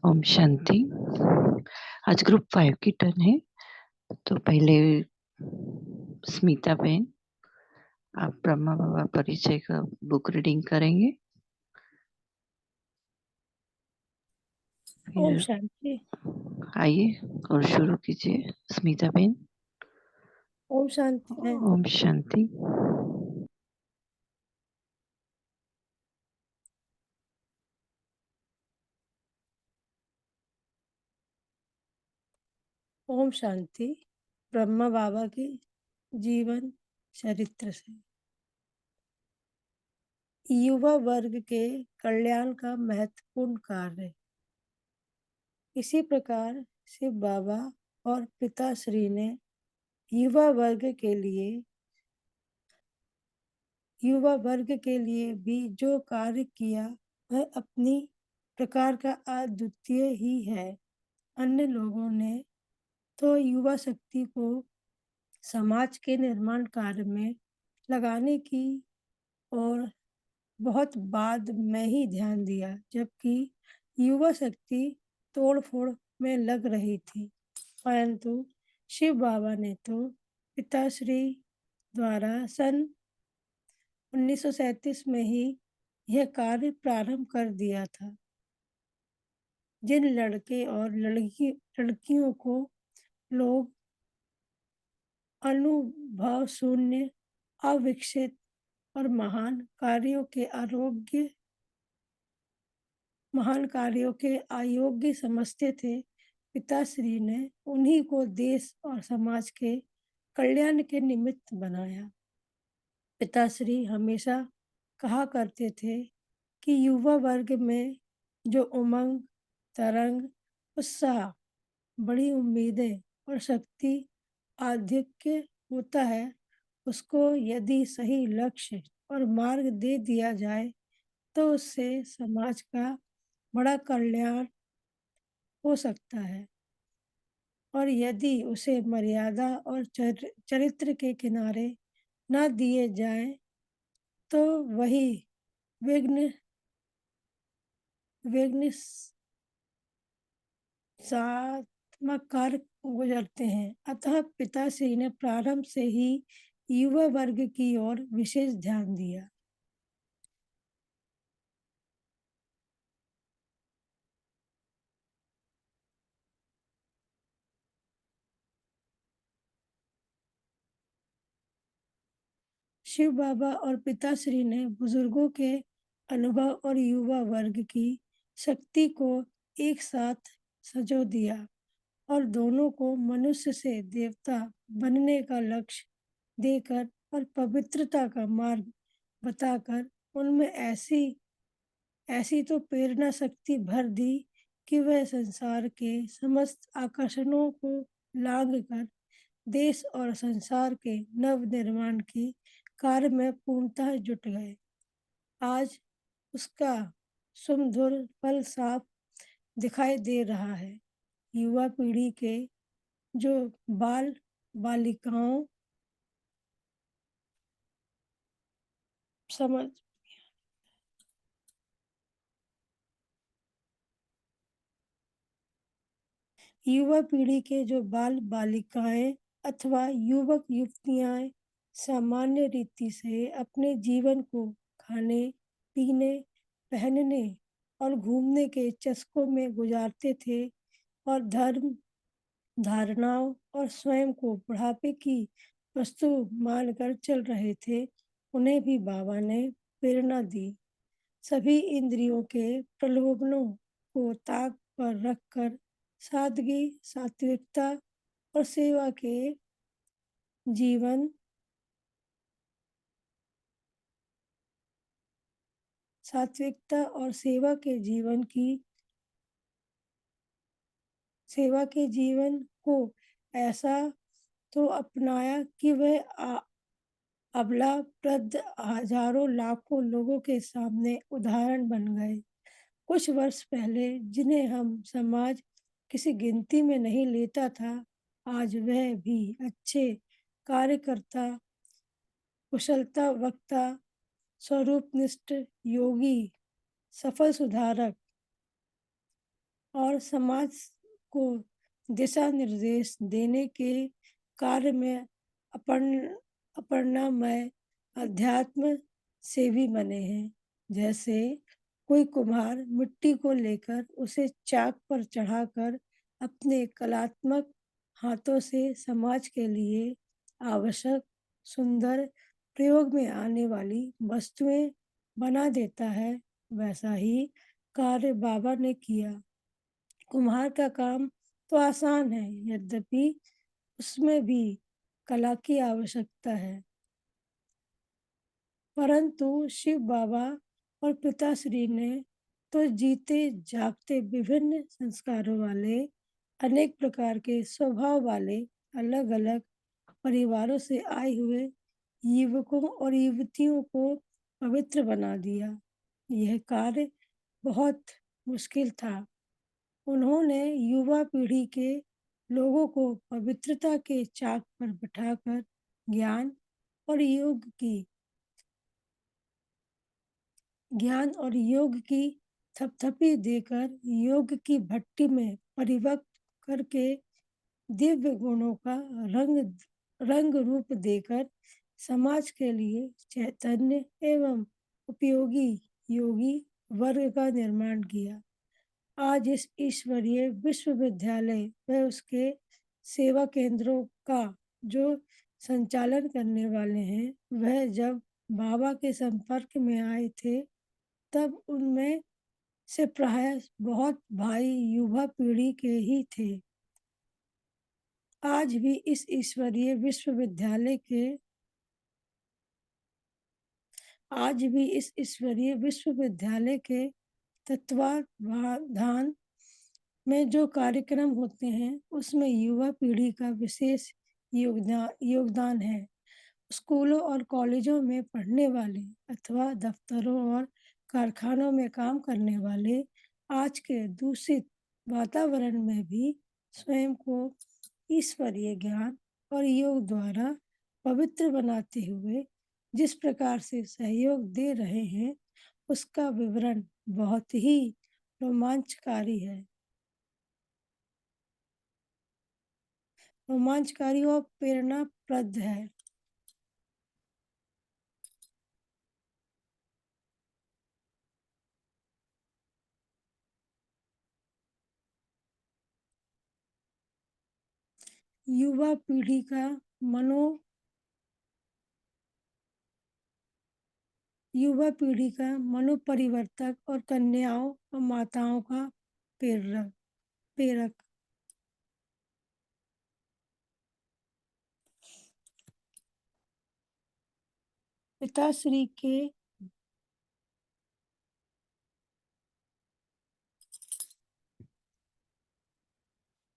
ओम शांति। आज ग्रुप 5 की टर्न है। तो पहले स्मिता बहन, आप ब्रह्मा बाबा परिचय का बुक रीडिंग करेंगे। ओम फिर शांति। आइए और शुरू कीजिए स्मिता बहन। ओम शांति है। ओम शांति। ओम शांति। ब्रह्मा बाबा की जीवन चरित्र से युवा वर्ग के कल्याण का महत्वपूर्ण कार्य। इसी प्रकार शिव बाबा और पिताश्री ने युवा वर्ग के लिए भी जो कार्य किया वह अपनी प्रकार का अद्वितीय ही है। अन्य लोगों ने तो युवा शक्ति को समाज के निर्माण कार्य में लगाने की और बहुत बाद में ही ध्यान दिया, जबकि युवा शक्ति तोड़-फोड़ में लग रही थी। परंतु शिव बाबा ने तो पिताश्री द्वारा सन 1937 में ही यह कार्य प्रारंभ कर दिया था। जिन लड़के और लड़कियों को लोग अनुभव शून्य, अविकसित और महान कार्यों के अयोग्य समझते थे, पिताश्री ने उन्हीं को देश और समाज के कल्याण के निमित्त बनाया। पिताश्री हमेशा कहा करते थे कि युवा वर्ग में जो उमंग, तरंग, उत्साह, बड़ी उम्मीदें और शक्ति आधिक्य होता है, उसको यदि सही लक्ष्य और मार्ग दे दिया जाए तो उससे समाज का बड़ा कल्याण हो सकता है। और यदि उसे मर्यादा और चरित्र के किनारे न दिए जाए तो वही विघ्न विघ्न सात्मक कार्य गुजरते हैं। अतः पिताश्री ने प्रारंभ से ही युवा वर्ग की ओर विशेष ध्यान दिया। शिव बाबा और पिताश्री ने बुजुर्गों के अनुभव और युवा वर्ग की शक्ति को एक साथ संजो दिया और दोनों को मनुष्य से देवता बनने का लक्ष्य देकर और पवित्रता का मार्ग बताकर उनमें ऐसी तो प्रेरणा शक्ति भर दी कि वह संसार के समस्त आकर्षणों को लांघ कर देश और संसार के नव निर्माण के कार्य में पूर्णतः जुट गए। आज उसका सुमधुर फल साफ दिखाई दे रहा है। युवा पीढ़ी के जो बाल बालिकाओं समझ युवा पीढ़ी के जो बाल बालिकाएं अथवा युवक युवतियां सामान्य रीति से अपने जीवन को खाने, पीने, पहनने और घूमने के चस्कों में गुजारते थे और धर्म, धारणाओं और स्वयं को बुढ़ापे की वस्तु मानकर चल रहे थे, उन्हें भी बाबा ने प्रेरणा दी। सभी इंद्रियों के प्रलोभनों को ताक पर रखकर सादगी, और सेवा के जीवन सात्विकता और सेवा के जीवन को ऐसा तो अपनाया कि वह अबला वृद्ध हजारों लाखों लोगों के सामने उदाहरण बन गए। कुछ वर्ष पहले जिन्हें हम समाज किसी गिनती में नहीं लेता था, आज वह भी अच्छे कार्यकर्ता, कुशलता वक्ता, स्वरूपनिष्ठ योगी, सफल सुधारक और समाज को दिशा निर्देश देने के कार्य में अपन अपर्णामय अध्यात्म सेवी बने हैं। जैसे कोई कुम्हार मिट्टी को लेकर उसे चाक पर चढ़ाकर अपने कलात्मक हाथों से समाज के लिए आवश्यक, सुंदर, प्रयोग में आने वाली वस्तुएं बना देता है, वैसा ही कार्य बाबा ने किया। कुम्हार का काम तो आसान है, यद्यपि उसमें भी कला की आवश्यकता है। परंतु शिव बाबा और पिताश्री ने तो जीते जागते विभिन्न संस्कारों वाले, अनेक प्रकार के स्वभाव वाले, अलग अलग परिवारों से आए हुए युवकों और युवतियों को पवित्र बना दिया। यह कार्य बहुत मुश्किल था। उन्होंने युवा पीढ़ी के लोगों को पवित्रता के चाक पर बिठाकर ज्ञान और योग की ज्ञान और योग की थपथपी देकर योग की भट्टी में परिवक्त करके दिव्य गुणों का रंग रंग रूप देकर समाज के लिए चैतन्य एवं उपयोगी योगी वर्ग का निर्माण किया। आज इस ईश्वरीय विश्वविद्यालय व उसके सेवा केंद्रों का जो संचालन करने वाले हैं, वह जब बाबा के संपर्क में आए थे, तब उनमें से प्राय बहुत भाई युवा पीढ़ी के ही थे। आज भी इस ईश्वरीय विश्वविद्यालय के आज भी इस ईश्वरीय विश्वविद्यालय के तत्वावधान में जो कार्यक्रम होते हैं, उसमें युवा पीढ़ी का विशेष योगदान है। स्कूलों और कॉलेजों में पढ़ने वाले अथवा दफ्तरों और कारखानों में काम करने वाले आज के दूषित वातावरण में भी स्वयं को ईश्वरीय ज्ञान और योग द्वारा पवित्र बनाते हुए जिस प्रकार से सहयोग दे रहे हैं, उसका विवरण बहुत ही रोमांचकारी और प्रेरणाप्रद है। युवा पीढ़ी का मनो युवा पीढ़ी का मनोपरिवर्तक और कन्याओं और माताओं का प्रेरक प्रेरक पिताश्री के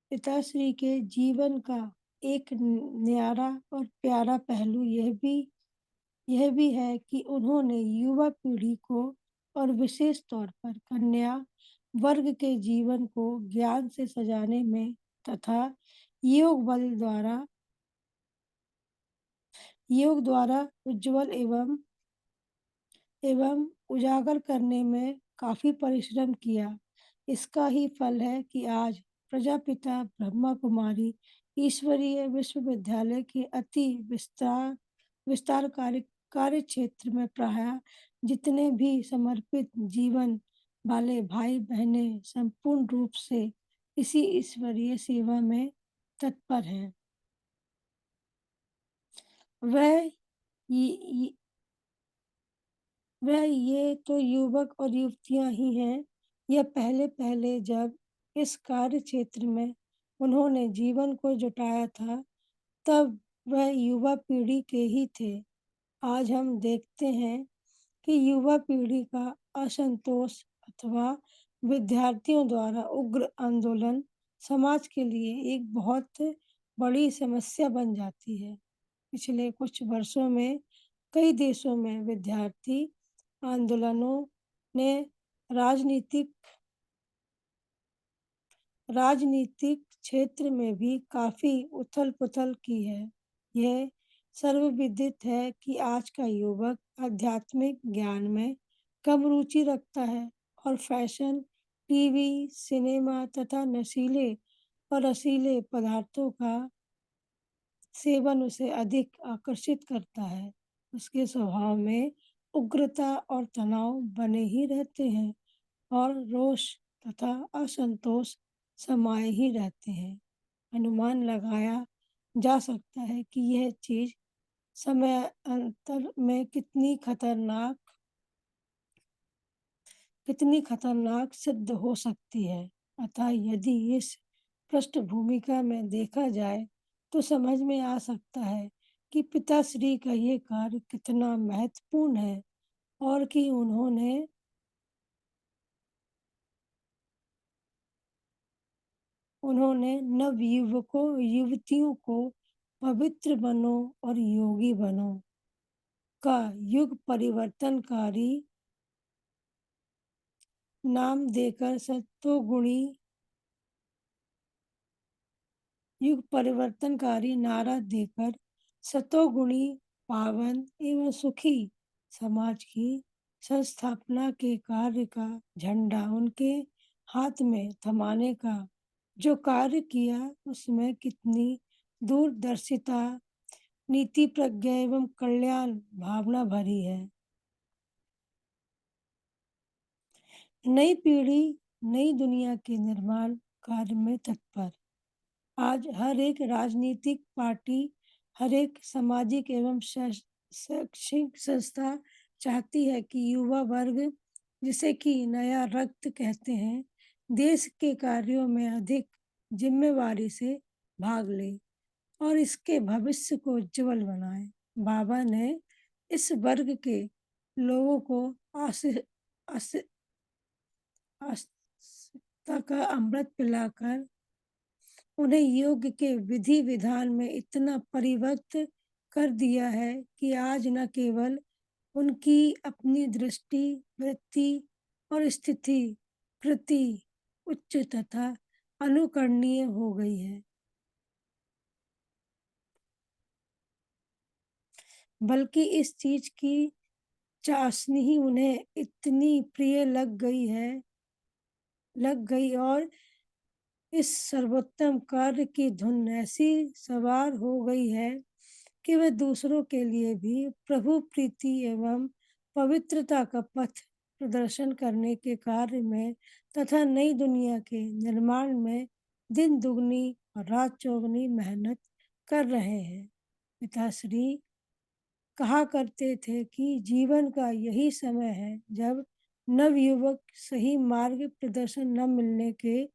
पिताश्री के जीवन का एक न्यारा और प्यारा पहलू यह भी है कि उन्होंने युवा पीढ़ी को और विशेष तौर पर कन्या वर्ग के जीवन को ज्ञान से सजाने में तथा योग बल द्वारा योग द्वारा उज्जवल एवं उजागर करने में काफी परिश्रम किया। इसका ही फल है कि आज प्रजापिता ब्रह्मा कुमारी ईश्वरीय विश्वविद्यालय के अति विस्तार कार्य क्षेत्र में प्राय जितने भी समर्पित जीवन वाले भाई बहने संपूर्ण रूप से इसी ईश्वरीय सेवा में तत्पर हैं। वह ये, ये तो युवक और युवतियां ही हैं। यह पहले पहले जब इस कार्य क्षेत्र में उन्होंने जीवन को जुटाया था, तब वह युवा पीढ़ी के ही थे। आज हम देखते हैं कि युवा पीढ़ी का असंतोष अथवा विद्यार्थियों द्वारा उग्र आंदोलन समाज के लिए एक बहुत बड़ी समस्या बन जाती है। पिछले कुछ वर्षों में कई देशों में विद्यार्थी आंदोलनों ने राजनीतिक राजनीतिक क्षेत्र में भी काफी उथल-पुथल की है। यह सर्वविदित है कि आज का युवक आध्यात्मिक ज्ञान में कम रुचि रखता है और फैशन टीवी, सिनेमा तथा नशीले और रसीले पदार्थों का सेवन उसे अधिक आकर्षित करता है। उसके स्वभाव में उग्रता और तनाव बने ही रहते हैं और रोष तथा असंतोष समाये ही रहते हैं। अनुमान लगाया जा सकता है कि यह चीज समय अंतर में कितनी खतरनाक सिद्ध हो सकती है। अतः यदि इस पृष्ठभूमिका में देखा जाए तो समझ में आ सकता है कि पिताश्री का ये कार्य कितना महत्वपूर्ण है और कि उन्होंने नवयुवकों युवतियों को पवित्र बनो और योगी बनो का युग परिवर्तनकारी नाम देकर सत्वगुणी युग परिवर्तनकारी नारा देकर सतोगुणी पावन एवं सुखी समाज की संस्थापना के कार्य का झंडा उनके हाथ में थमाने का जो कार्य किया उसमें कितनी दूरदर्शिता नीति प्रज्ञा एवं कल्याण भावना भरी है। नई पीढ़ी नई दुनिया के निर्माण कार्य में तत्पर। आज हर एक राजनीतिक पार्टी, हर एक सामाजिक एवं शैक्षिक संस्था चाहती है कि युवा वर्ग, जिसे कि नया रक्त कहते हैं, देश के कार्यों में अधिक जिम्मेवारी से भाग ले और इसके भविष्य को उज्जवल बनाए। बाबा ने इस वर्ग के लोगों को आस्था का अमृत पिलाकर उन्हें योग के विधि विधान में इतना परिवर्तित कर दिया है कि आज न केवल उनकी अपनी दृष्टि, वृत्ति और स्थिति प्रति उच्च तथा अनुकरणीय हो गई है, बल्कि इस चीज की चाशनी ही उन्हें इतनी प्रिय लग गई और इस सर्वोत्तम कार्य की धुन ऐसी सवार हो गई है कि वह दूसरों के लिए भी प्रभु प्रीति एवं पवित्रता का पथ प्रदर्शन करने के कार्य में तथा नई दुनिया के निर्माण में दिन दुगनी और रात चौगनी मेहनत कर रहे हैं। पिताश्री कहा करते थे कि जीवन का यही समय है जब नवयुवक सही मार्ग प्रदर्शन न मिलने के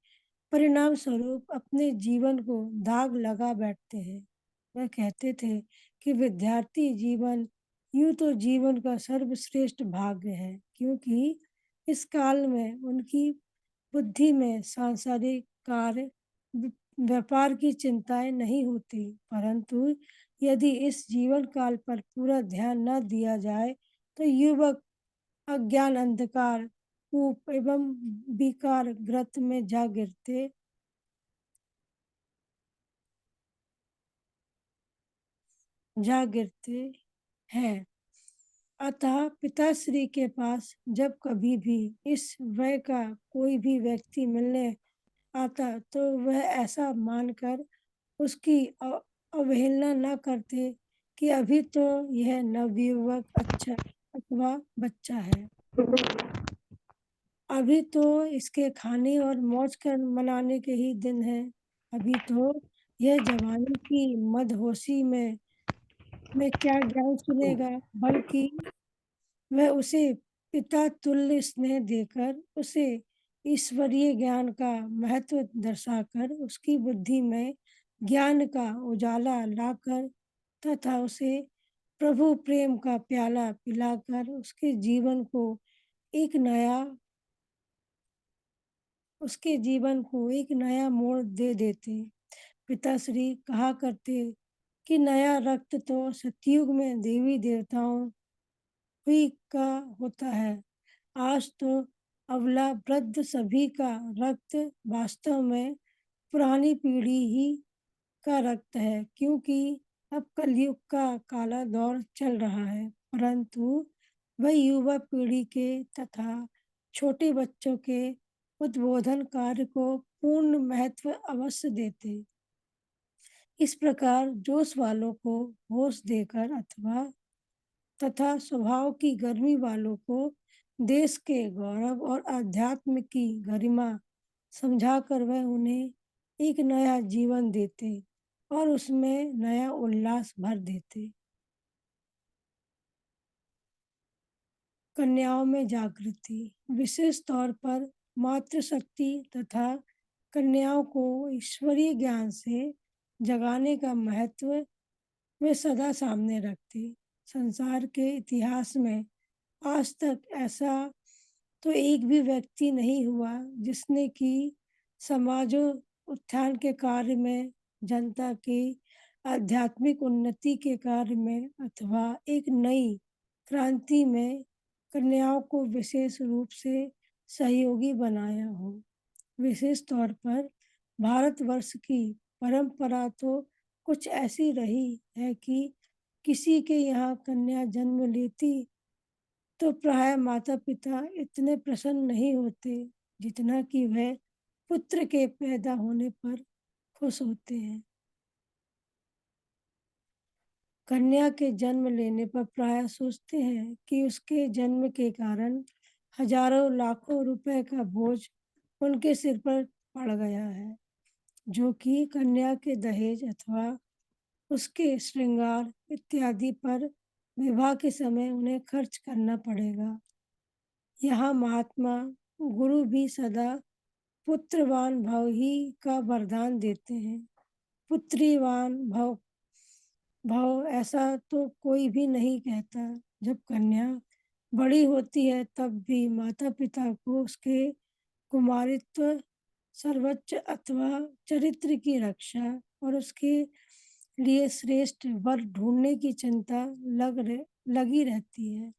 परिणाम स्वरूप अपने जीवन को दाग लगा बैठते हैं। वह कहते थे कि विद्यार्थी जीवन यूं तो जीवन का सर्वश्रेष्ठ भाग्य है, क्योंकि इस काल में उनकी बुद्धि में सांसारिक कार्य व्यापार की चिंताएं नहीं होती, परंतु यदि इस जीवन काल पर पूरा ध्यान न दिया जाए तो युवक अज्ञान अंधकार कूप एवं विकार ग्रत में जा गिरते हैं। अतः पिताश्री के पास जब कभी भी इस वय का कोई भी व्यक्ति मिलने आता तो वह ऐसा मानकर उसकी अवहेलना न करते कि अभी तो यह नवयुवक अच्छा अथवा बच्चा है, अभी तो इसके खाने और मौज कर मनाने के ही दिन है, अभी तो यह जवानी की मदहोशी में क्या ज्ञान सुनेगा, बल्कि वह उसे पिता तुल्य स्नेह देकर उसे ईश्वरीय ज्ञान का महत्व दर्शाकर उसकी बुद्धि में ज्ञान का उजाला लाकर तथा प्रभु प्रेम का प्याला पिलाकर एक उसके जीवन को एक नया मोड़ दे देते। पिताश्री कहा करते कि नया रक्त तो सतयुग में देवी देवताओं ही का होता है, आज तो अबला वृद्ध सभी का रक्त वास्तव में पुरानी पीढ़ी ही का रक्त है, क्योंकि अब कलयुग का काला दौर चल रहा है, परंतु वह युवा पीढ़ी के तथा छोटे बच्चों के उद्बोधन कार्य को पूर्ण महत्व अवश्य देते। इस प्रकार जोश वालों को होश देकर अथवा तथा स्वभाव की गर्मी वालों को देश के गौरव और अध्यात्म की गरिमा समझाकर वह उन्हें एक नया जीवन देते और उसमें नया उल्लास भर देते। कन्याओं में जागृति, विशेष तौर पर मातृशक्ति तथा कन्याओं को ईश्वरीय ज्ञान से जगाने का महत्व वे सदा सामने रखते। संसार के इतिहास में आज तक ऐसा तो एक भी व्यक्ति नहीं हुआ जिसने कि समाजो उत्थान के कार्य में, जनता की आध्यात्मिक उन्नति के कार्य में अथवा एक नई क्रांति में कन्याओं को विशेष रूप से सहयोगी बनाया हो। विशेष तौर पर भारतवर्ष की परंपरा तो कुछ ऐसी रही है कि किसी के यहाँ कन्या जन्म लेती तो प्राय माता पिता इतने प्रसन्न नहीं होते जितना कि वह पुत्र के पैदा होने पर खुश होते हैं। कन्या के जन्म लेने पर प्राय सोचते हैं कि उसके जन्म के कारण हजारों लाखों रुपए का बोझ उनके सिर पर पड़ गया है, जो कि कन्या के दहेज अथवा उसके श्रृंगार इत्यादि पर विवाह के समय उन्हें खर्च करना पड़ेगा। यहाँ महात्मा गुरु भी सदा पुत्रवान भव ही का वरदान देते हैं। पुत्रीवान भव भव ऐसा तो कोई भी नहीं कहता। जब कन्या बड़ी होती है तब भी माता पिता को उसके कुमारित्व सर्वोच्च अथवा चरित्र की रक्षा और उसके लिए श्रेष्ठ वर ढूंढने की चिंता लगी रहती है।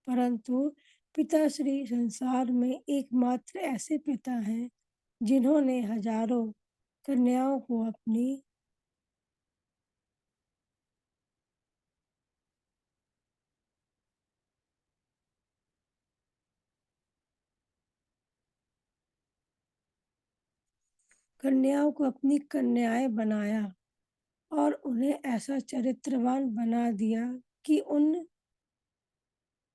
परंतु पिताश्री संसार में एकमात्र ऐसे पिता हैं जिन्होंने हजारों कन्याओं को अपनी कन्याएं बनाया और उन्हें ऐसा चरित्रवान बना दिया कि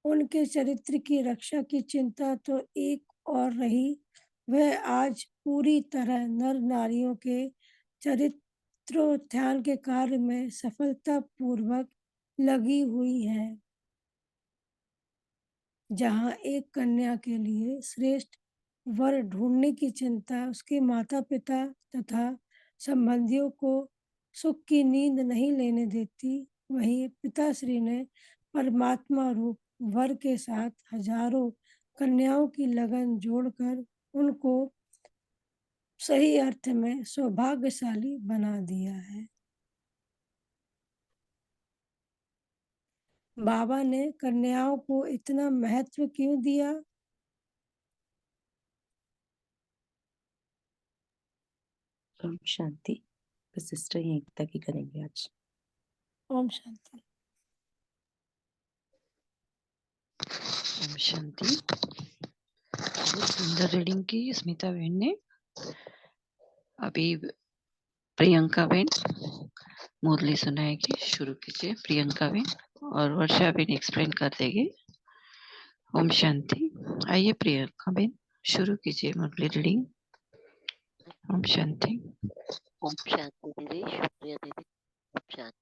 उनके चरित्र की रक्षा की चिंता तो एक और रही, वह आज पूरी तरह नर नारियों के चरित्रोत्थान के कार्य में सफलतापूर्वक लगी हुई है। जहाँ एक कन्या के लिए श्रेष्ठ वर ढूंढने की चिंता उसके माता पिता तथा संबंधियों को सुख की नींद नहीं लेने देती, वहीं पिताश्री ने परमात्मा रूप वर के साथ हजारों कन्याओं की लगन जोड़कर उनको सही अर्थ में सौभाग्यशाली बना दिया है। बाबा ने कन्याओं को इतना महत्व क्यों दिया? ओम शांति। सिस्टर ये एकता की करेंगे आज। ओम शांति। ओम शांति। बहुत सुंदर रीडिंग की स्मिता बहन ने। अभी प्रियंका बहन मुरली सुनाएगी। शुरू कीजिए प्रियंका बहन और वर्षा बहन एक्सप्लेन कर देगी। ओम शांति। आइए प्रियंका बहन शुरू कीजिए मुरली रीडिंग। ओम शांति। ओम शांति दीदी। शुक्रिया दीदी। ओम शांति।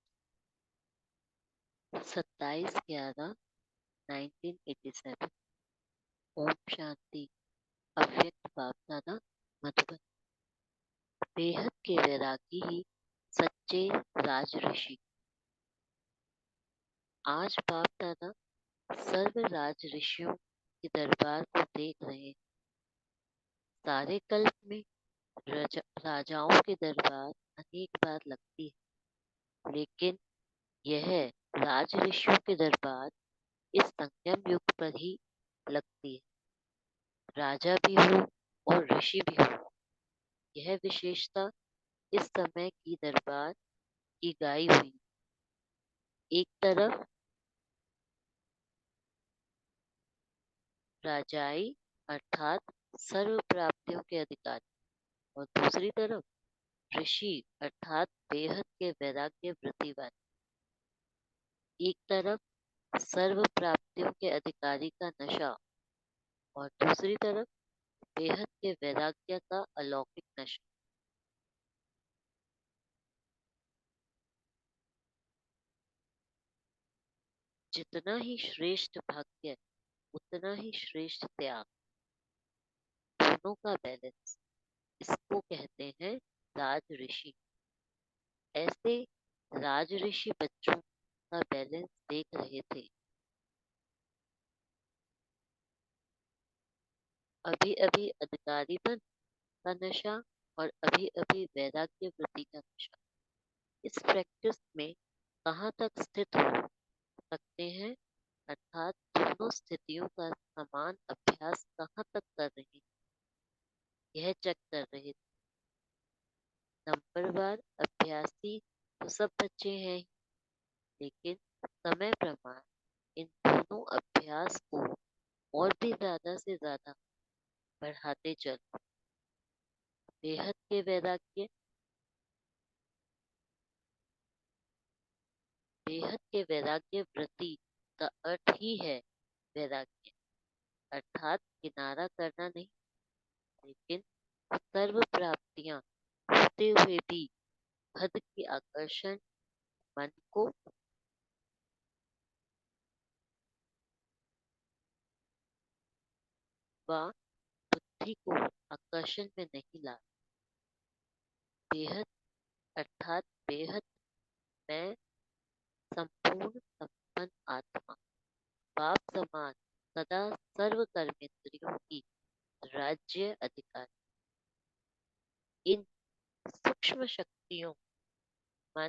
27/11/1987। ओम शांति। अव्यक्त बाप दादा मधुबन। बेहद के वैरागी ही सच्चे राज ऋषि। आज बाप दादा सर्व राज ऋषियों के दरबार को देख रहे। सारे कल्प में राजाओं के दरबार अनेक बार लगती है, लेकिन यह राज ऋषियों के दरबार इस संगम युग पर ही लगती है। राजा भी हो और ऋषि भी हो, यह विशेषता इस समय की दरबार की गाई हुई। एक तरफ राजाई अर्थात सर्व प्राप्त प्राप्तियों के अधिकारी और दूसरी तरफ ऋषि अर्थात बेहद के वैराग्य वृत्ति वाले। एक तरफ सर्व प्राप्तियों के अधिकारी का नशा और दूसरी तरफ बेहद के वैराग्य का अलौकिक नशा। जितना ही श्रेष्ठ भाग्य उतना ही श्रेष्ठ त्याग, दोनों का बैलेंस, इसको कहते हैं राज ऋषि। ऐसे राज ऋषि बच्चों का बैलेंस देख रहे थे। अभी अभी अधिकारीपन का नशा और अभी अभी वैराग्य वृत्ति का नशा। इस प्रैक्टिस में कहाँ तक स्थित हो सकते हैं, अर्थात दोनों स्थितियों का समान अभ्यास कहाँ तक कर रहे हैं, यह चेक कर रहे थे। नंबरवार अभ्यासी तो सब बच्चे हैं ही, लेकिन समय प्रमाण इन दोनों अभ्यास को और भी ज्यादा से ज्यादा बढ़ाते चलो। बेहद के वैराग्य, बेहद के वैराग्य वृत्ति का अर्थ ही है वैराग्य, अर्थात किनारा करना नहीं, लेकिन सर्व प्राप्तियां होते हुए भी हद की आकर्षण मन को व बुद्धि को आकर्षण में नहीं ला। बेहद अर्थात बेहद में संपूर्ण संपन्न आत्मा, बाप समान सदा सर्व कर्मेंद्रियों की राज्य अधिकारी। इन सूक्ष्म शक्तियों मन,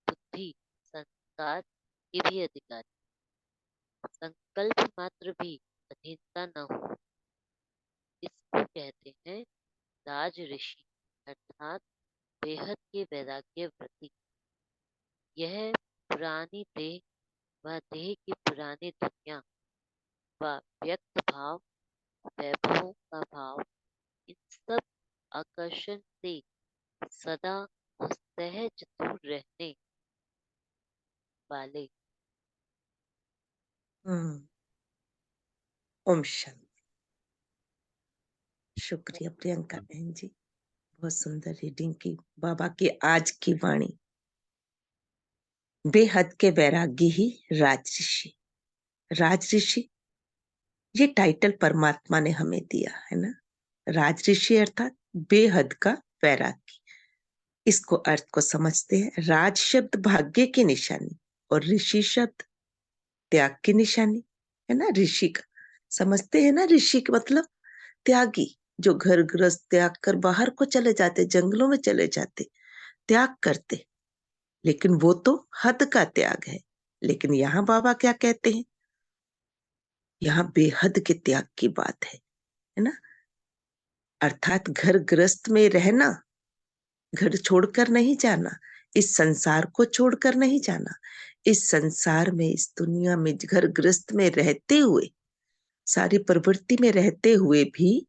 बुद्धि, संस्कार के भी अधिकारी। संकल्प मात्र भी अधीनता न हो, इसको कहते हैं राज ऋषि अर्थात बेहद के वैराग्य वृत्ति। यह पुरानी देह व देह की पुरानी दुनिया व व्यक्त भाव, वैभवों का भाव, इन सब आकर्षण से सदा और सहज दूर रहने वाले। ओम शांति। शुक्रिया प्रियंका बहन जी, बहुत सुंदर रीडिंग की। बाबा की आज की वाणी, बेहद के वैरागी ही राज ऋषि। राज ऋषि ये टाइटल परमात्मा ने हमें दिया है ना। राज ऋषि अर्थात बेहद का वैरागी। इसको अर्थ को समझते हैं। राज शब्द भाग्य की निशानी और ऋषि शब्द त्याग की निशानी है ना। ऋषि का समझते हैं ना, ऋषि का मतलब त्यागी, जो घर गृहस्थ त्याग कर बाहर को चले जाते, जंगलों में चले जाते, त्याग करते, लेकिन वो तो हद का त्याग है। लेकिन यहाँ बाबा क्या कहते हैं, यहाँ बेहद के त्याग की बात है ना। अर्थात घर गृहस्थ में रहना, घर छोड़कर नहीं जाना, इस संसार को छोड़कर नहीं जाना, इस संसार में, इस दुनिया में घर गृहस्थ में रहते हुए, सारी प्रवृत्ति में रहते हुए भी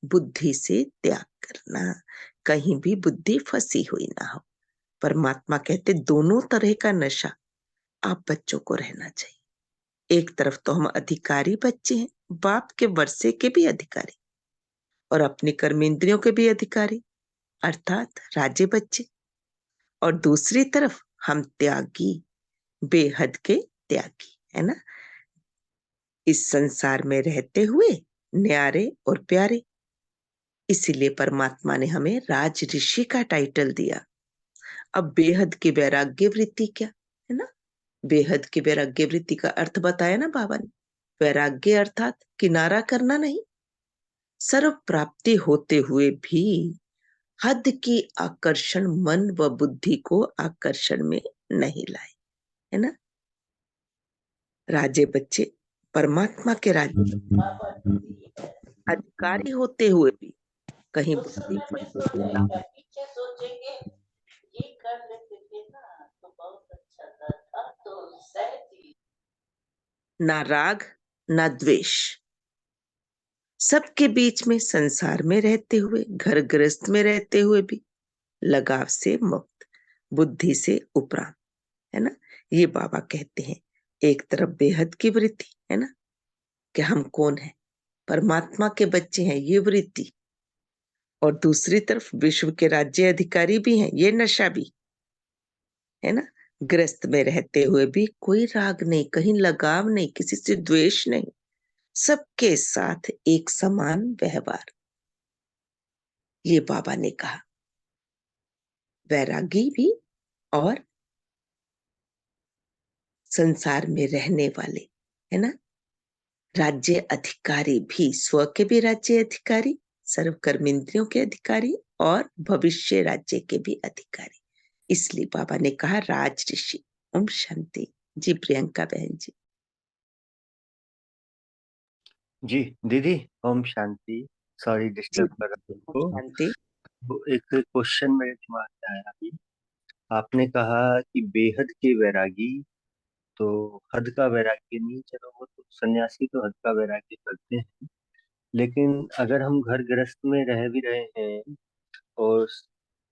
बुद्धि से त्याग करना, कहीं भी बुद्धि फंसी हुई ना हो। परमात्मा कहते दोनों तरह का नशा आप बच्चों को रहना चाहिए। एक तरफ तो हम अधिकारी बच्चे हैं, बाप के वर्षे के भी अधिकारी और अपने कर्मेंद्रियों के भी अधिकारी, अर्थात राजे बच्चे। और दूसरी तरफ हम त्यागी, बेहद के त्यागी है ना। इस संसार में रहते हुए न्यारे और प्यारे, इसीलिए परमात्मा ने हमें राज ऋषि का टाइटल दिया। अब बेहद की वैराग्य वृत्ति क्या है ना। बेहद की वैराग्य वृत्ति का अर्थ बताया ना बाबा ने। वैराग्य अर्थात किनारा करना नहीं, सर्व प्राप्ति होते हुए भी हद की आकर्षण मन व बुद्धि को आकर्षण में नहीं लाए, है ना। राजे बच्चे परमात्मा के राज्य अधिकारी होते हुए भी कहीं बुद्धि फंसी ना हो। पीछे सोचेंगे ये कर लेते थे ना तो बहुत अच्छा था, अब तो सहज ही। ना राग ना द्वेष, सबके बीच में, संसार में रहते हुए, घर गृहस्थ में रहते हुए भी लगाव से मुक्त, बुद्धि से उपराम, है ना। ये बाबा कहते हैं, एक तरफ बेहद की वृत्ति, है ना, कि हम कौन है, परमात्मा के बच्चे हैं, ये वृत्ति, और दूसरी तरफ विश्व के राज्य अधिकारी भी हैं, ये नशा भी, है ना। ग्रस्त में रहते हुए भी कोई राग नहीं, कहीं लगाव नहीं, किसी से द्वेष नहीं, सबके साथ एक समान व्यवहार। ये बाबा ने कहा, वैरागी भी और संसार में रहने वाले, है ना, राज्य अधिकारी भी, स्व के भी राज्य अधिकारी, सर्व कर्मेंद्रियों के अधिकारी और भविष्य राज्य के भी अधिकारी। इसलिए बाबा ने कहा राज ऋषि। ओम शांति। जी प्रियंका बहन जी। जी दीदी, ओम शांति। सॉरी जी डिस्टर्ब कर रहा हूँ ओम आपको। शांति। तो एक क्वेश्चन मेरे दिमाग में आया अभी। आपने कहा कि बेहद के वैरागी, तो हद का वैराग्य नहीं, चलो वो तो सन्यासी तो हद का वैराग्य करते हैं, लेकिन अगर हम घर गृहस्थ में रह भी रहे हैं और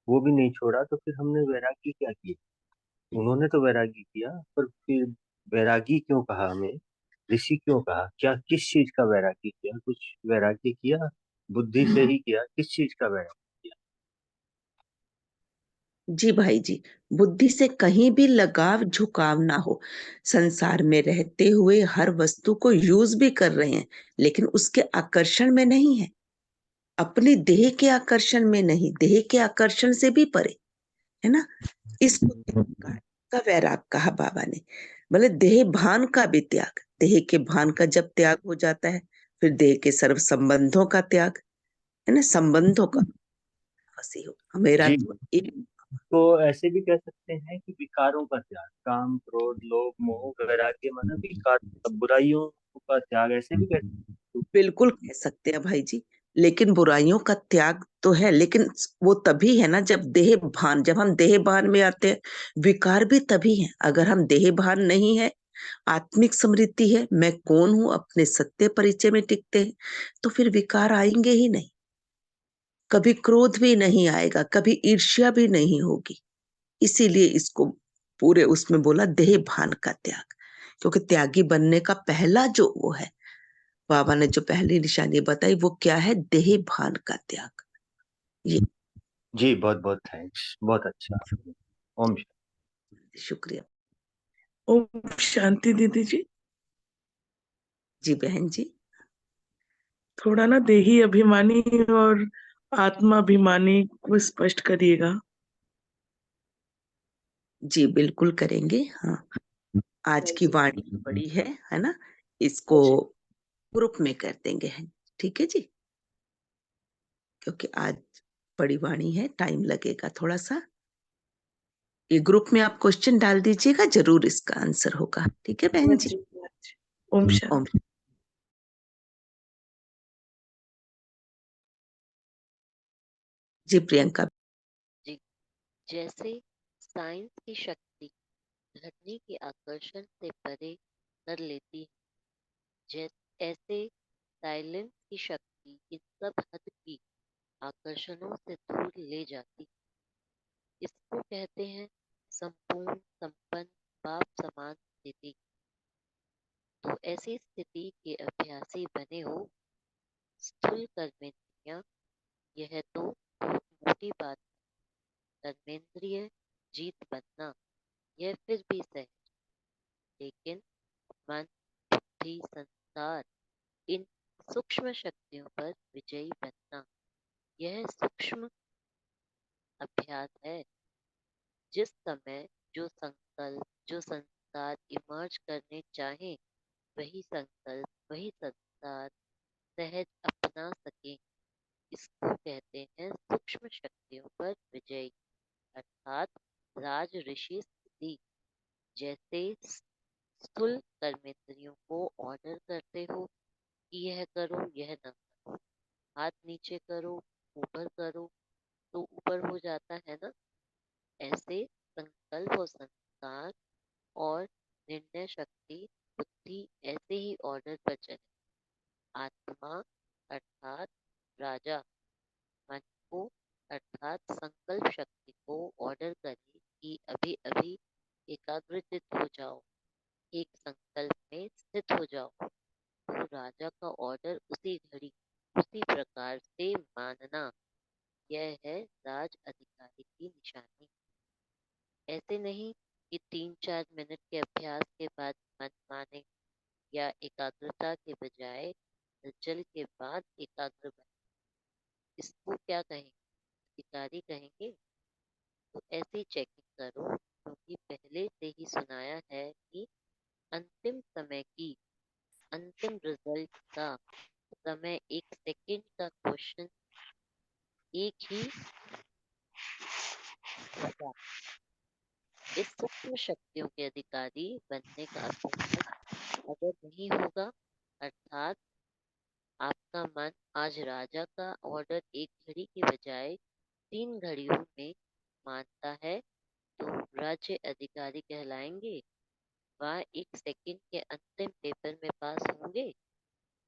वो भी नहीं छोड़ा, तो फिर हमने वैराग्य क्या किया? उन्होंने तो वैरागी किया, पर फिर वैरागी क्यों कहा हमें? ऋषि क्यों कहा? क्या किस चीज का वैरागी किया? कुछ वैरागी किया? बुद्धि से ही किया? किस चीज का वैरागी किया? जी भाई जी, बुद्धि से कहीं भी लगाव झुकाव ना हो। संसार में रहते हुए हर वस्तु को यूज भी कर रहे हैं, लेकिन उसके आकर्षण में नहीं है, अपनी देह के आकर्षण में नहीं, देह के आकर्षण से भी परे, है ना। इसको त्याग का वैराग कहा बाबा ने। बोले देह भान का भी त्याग, देह के भान का जब त्याग हो जाता है, फिर देह के सर्व संबंधों का त्याग, है ना, संबंधों का फंसी हो मेरा जी, तो एक। तो ऐसे भी कह सकते हैं कि विकारों का त्याग, काम क्रोध लोभ मोह वैराग्य, माना विकार, बुराइयों का त्याग, ऐसे भी कह सकते हैं। बिल्कुल कह सकते हैं भाई जी, लेकिन बुराइयों का त्याग तो है, लेकिन वो तभी है ना जब देह भान, जब हम देह भान में आते हैं। विकार भी तभी है, अगर हम देह भान नहीं है, आत्मिक स्मृति है, मैं कौन हूं, अपने सत्य परिचय में टिकते हैं, तो फिर विकार आएंगे ही नहीं। कभी क्रोध भी नहीं आएगा, कभी ईर्ष्या भी नहीं होगी। इसीलिए इसको पूरे उसमें बोला देह भान का त्याग, क्योंकि त्यागी बनने का पहला जो वो है, बाबा ने जो पहली निशानी बताई वो क्या है, देह भान का त्याग। ये जी बहुत बहुत थैंक्स, बहुत अच्छा। ओम शुक्रिया। ओम शांति दीदी जी। जी बहन जी। थोड़ा ना देही अभिमानी और आत्माभिमानी को स्पष्ट करिएगा। जी बिल्कुल करेंगे। हाँ, आज की वाणी बड़ी है ना, इसको ग्रुप में कर देंगे है, ठीक है जी, क्योंकि आज बड़ी वाणी है, टाइम लगेगा थोड़ा सा। ये ग्रुप में आप क्वेश्चन डाल दीजिएगा, जरूर इसका आंसर होगा, ठीक है बहन जी। ओम ओम शांति। जी प्रियंका। जी, जैसे साइंस की शक्ति धरनी के आकर्षण से परे कर लेती है, ऐसे साइलेंस की शक्ति इन सब हद की आकर्षणों से दूर ले जाती है। इसको कहते हैं संपूर्ण संपन्न बाप समान स्थिति। तो ऐसी स्थिति के अभ्यासी बने हो। स्थूल कर्मेंद्रियां, यह तो बहुत मोटी बात है। कर्मेंद्रिय जीत बनना यह फिर भी सहज, लेकिन मन बुद्धि संसार इन सूक्ष्म शक्तियों पर विजयी बनना, यह सूक्ष्म अभ्यास है। जिस समय जो संकल्प जो संस्कार इमर्ज करने चाहे, वही संकल्प वही संस्कार सहज अपना सके, इसको कहते हैं सूक्ष्म शक्तियों पर विजय, अर्थात राज ऋषि स्थिति। जैसे स्थूल कर्मेंद्रियों को ऑर्डर करते हो कि यह करो यह न करो, हाथ नीचे करो ऊपर करो, तो ऊपर हो जाता है ना। ऐसे संकल्प और संस्कार और निर्णय शक्ति बुद्धि ऐसे ही ऑर्डर पर चले। आत्मा अर्थात राजा मन को अर्थात संकल्प शक्ति को ऑर्डर करे कि अभी अभी एकाग्रचित हो जाओ, एक संकल्प में स्थित हो जाओ। तो राजा का ऑर्डर उसी घड़ी उसी प्रकार से मानना, यह है राज अधिकारी की निशानी। ऐसे नहीं कि 3-4 मिनट के अभ्यास के बाद मन माने, या एकाग्रता के बजाय हलचल के बाद एकाग्र बने। इसको क्या कहेंगे? अधिकारी कहेंगे? तो ऐसी चेकिंग करो, क्योंकि पहले से ही सुनाया है कि अंतिम समय की अंतिम रिजल्ट का समय 1 सेकंड का क्वेश्चन एक ही होगा। इस सूक्ष्म शक्तियों के अधिकारी बनने का अभ्यास अगर नहीं होगा, अर्थात आपका मन आज राजा का ऑर्डर 1 घड़ी के बजाय 3 घड़ियों में मानता है, तो राज्य अधिकारी कहलाएंगे? वह 1 सेकंड के अंतिम पेपर में पास होंगे?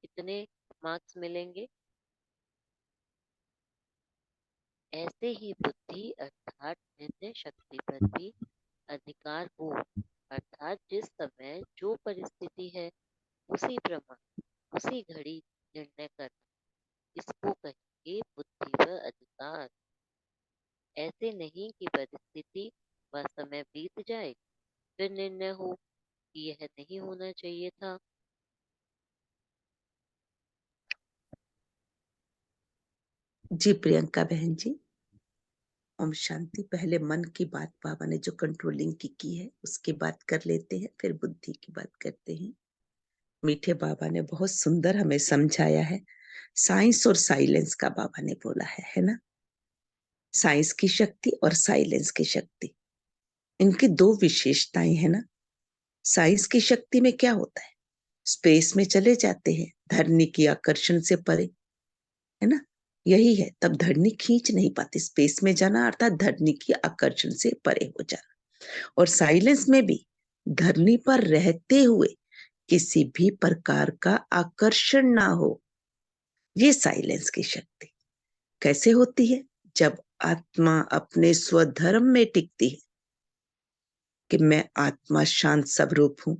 कितने मार्क्स मिलेंगे? ऐसे ही बुद्धि अर्थात निर्णय शक्ति पर भी अधिकार हो, अर्थात जिस समय जो परिस्थिति है उसी प्रमाण उसी घड़ी निर्णय करना, इसको कहेंगे बुद्धि व अधिकार। ऐसे नहीं कि परिस्थिति व समय बीत जाए फिर निर्णय हो कि यह नहीं होना चाहिए था। जी प्रियंका बहन जी, ओम शांति। पहले मन की बात बाबा ने जो कंट्रोलिंग की है उसकी बात कर लेते हैं, फिर बुद्धि की बात करते हैं। मीठे बाबा ने बहुत सुंदर हमें समझाया है। साइंस और साइलेंस का बाबा ने बोला है ना। साइंस की शक्ति और साइलेंस की शक्ति, इनकी 2 विशेषताएं है ना। साइंस की शक्ति में क्या होता है, स्पेस में चले जाते हैं धरनी की आकर्षण से परे, है ना। यही है, तब धरनी खींच नहीं पाती। स्पेस में जाना अर्थात धरनी की आकर्षण से परे हो जाना। और साइलेंस में भी धरनी पर रहते हुए किसी भी प्रकार का आकर्षण ना हो, ये साइलेंस की शक्ति। कैसे होती है? जब आत्मा अपने स्वधर्म में टिकती है कि मैं आत्मा शांत स्वरूप हूं,